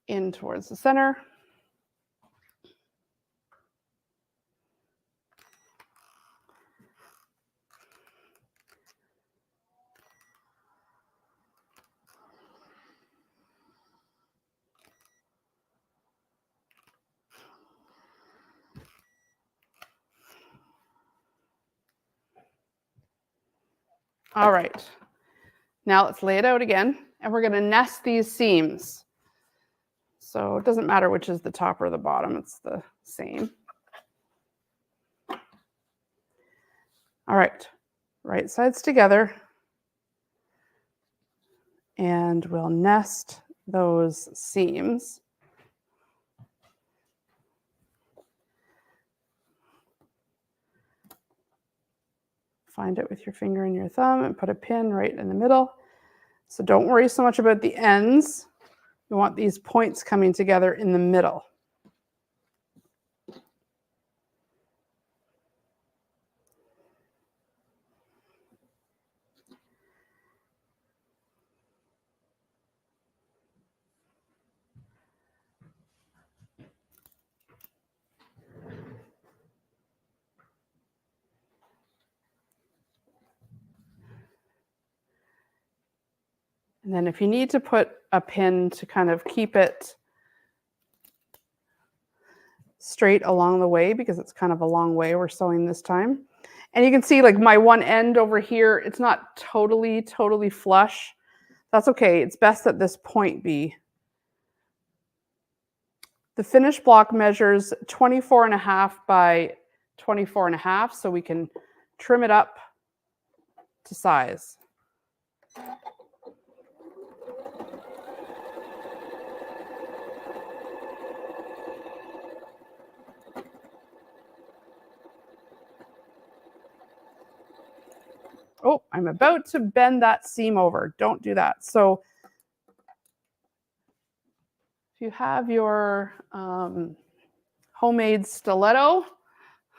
in towards the center. All right, now let's lay it out again, and we're going to nest these seams. So it doesn't matter which is the top or the bottom, it's the same. All right, right sides together, and we'll nest those seams. Find it with your finger and your thumb and put a pin right in the middle. So don't worry so much about the ends. We want these points coming together in the middle. And then if you need to put a pin to kind of keep it straight along the way, because it's kind of a long way we're sewing this time. And you can see like my one end over here, it's not totally flush. That's okay. It's best that this point be. The finished block measures 24.5 by 24.5, so we can trim it up to size. Oh, I'm about to bend that seam over. Don't do that. So If you have your homemade stiletto,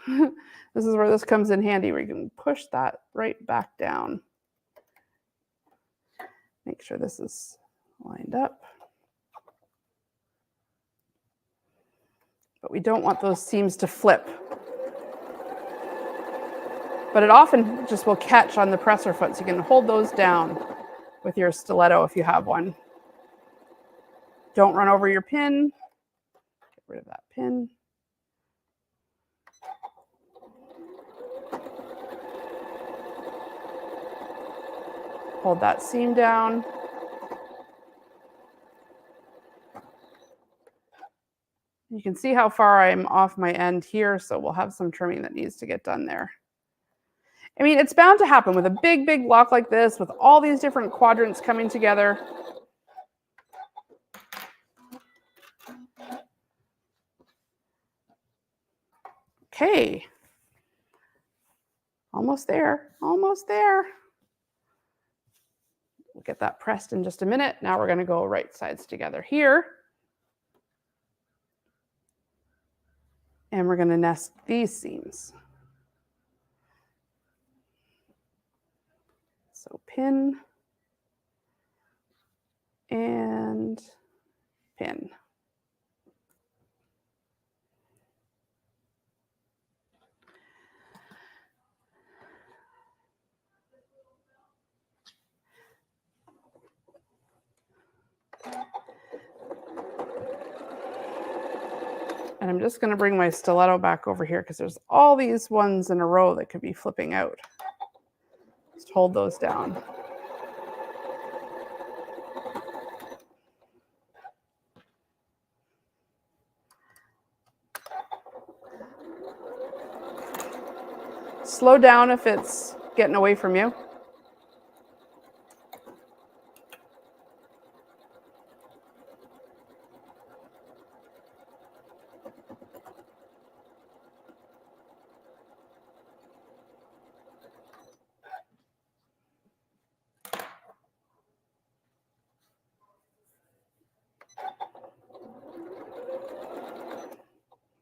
this is where this comes in handy, where you can push that right back down. Make sure this is lined up. But we don't want those seams to flip. But it often just will catch on the presser foot, so you can hold those down with your stiletto if you have one. Don't run over your pin. Get rid of that pin. Hold that seam down. You can see how far I'm off my end here, so we'll have some trimming that needs to get done there. I mean, it's bound to happen with a big, big block like this, with all these different quadrants coming together. Okay. Almost there, almost there. We'll get that pressed in just a minute. Now we're going to go right sides together here. And we're going to nest these seams. So pin and pin. And I'm just going to bring my stiletto back over here because there's all these ones in a row that could be flipping out. Just hold those down. Slow down if it's getting away from you.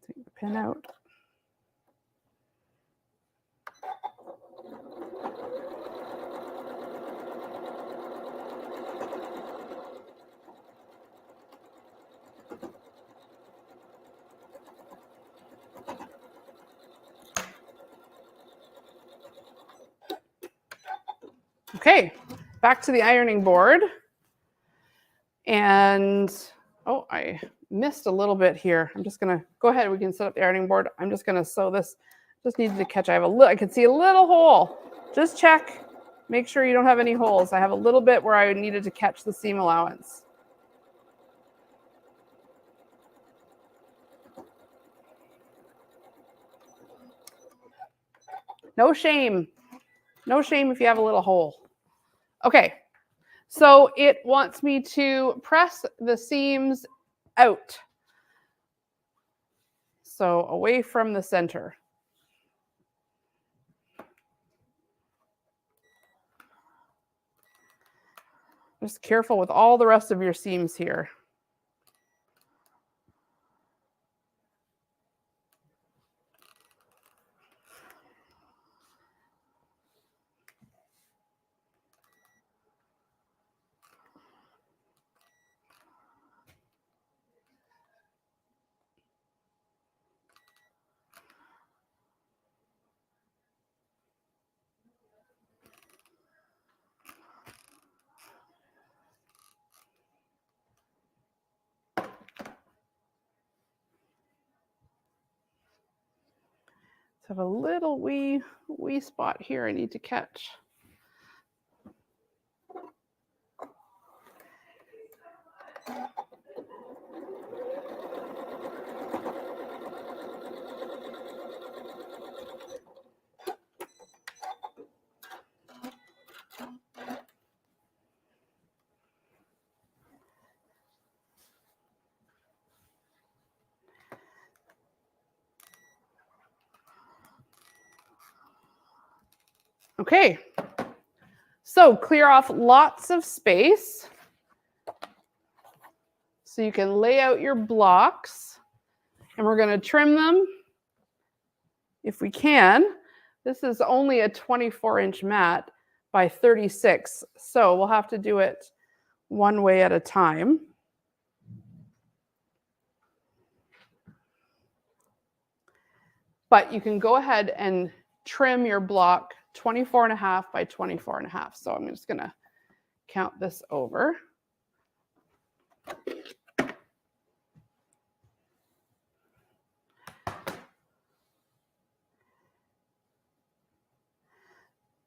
Take the pin out. Okay, back to the ironing board. And, oh, I missed a little bit here. I'm just gonna go ahead, we can set up the ironing board. I'm just gonna sew this. Just needed to catch, I can see a little hole. Just check, make sure you don't have any holes. I have a little bit where I needed to catch the seam allowance. No shame. No shame if you have a little hole. Okay, so it wants me to press the seams out. So away from the center. Just careful with all the rest of your seams here. I have a little wee spot here I need to catch. Okay, so clear off lots of space So you can lay out your blocks, and we're going to trim them if we can. This is only a 24-inch mat by 36, so we'll have to do it one way at a time. But you can go ahead and trim your block 24.5 by 24.5. So I'm just going to count this over.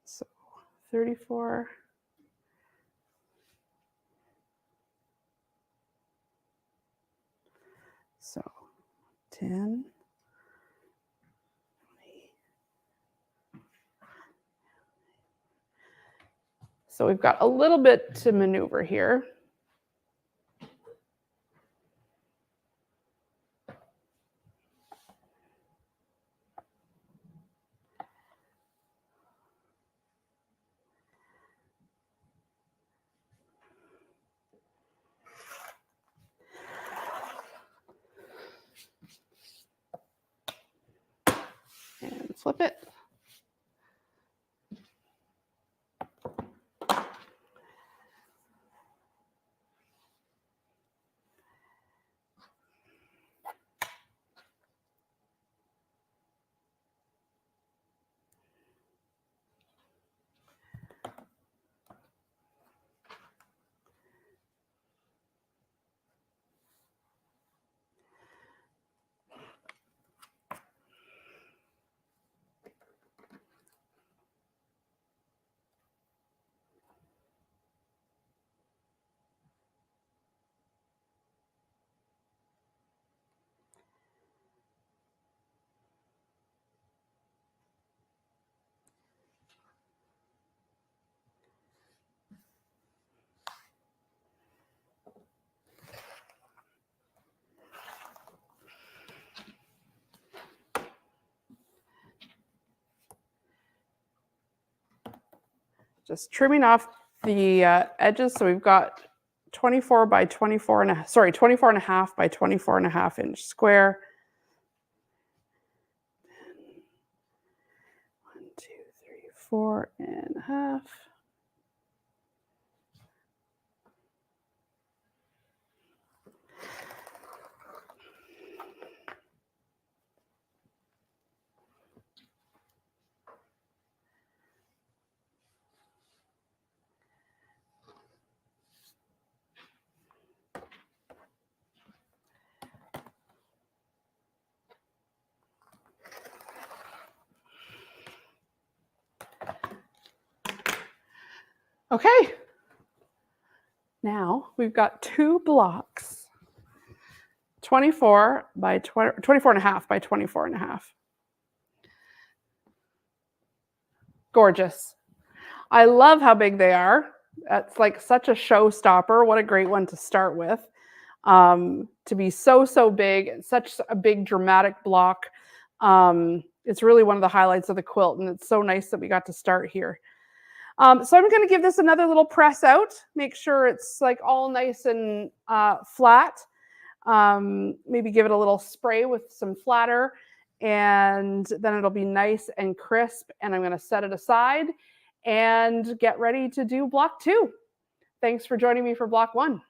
So 34. So 10. So we've got a little bit to maneuver here. And flip it. Just trimming off the edges. So we've got 24 by 24 and a, sorry, 24.5 by 24.5 inch square. 1, 2, 3, 4.5. Okay, now we've got 2 blocks, 24 by 24.5 by 24.5. Gorgeous. I love how big they are. That's like such a showstopper. What a great one to start with. To be so big, such a big dramatic block. It's really one of the highlights of the quilt, and it's so nice that we got to start here. So I'm going to give this another little press out, make sure it's like all nice and flat. Maybe give it a little spray with some flatter, and then it'll be nice and crisp. And I'm going to set it aside and get ready to do block 2. Thanks for joining me for block 1.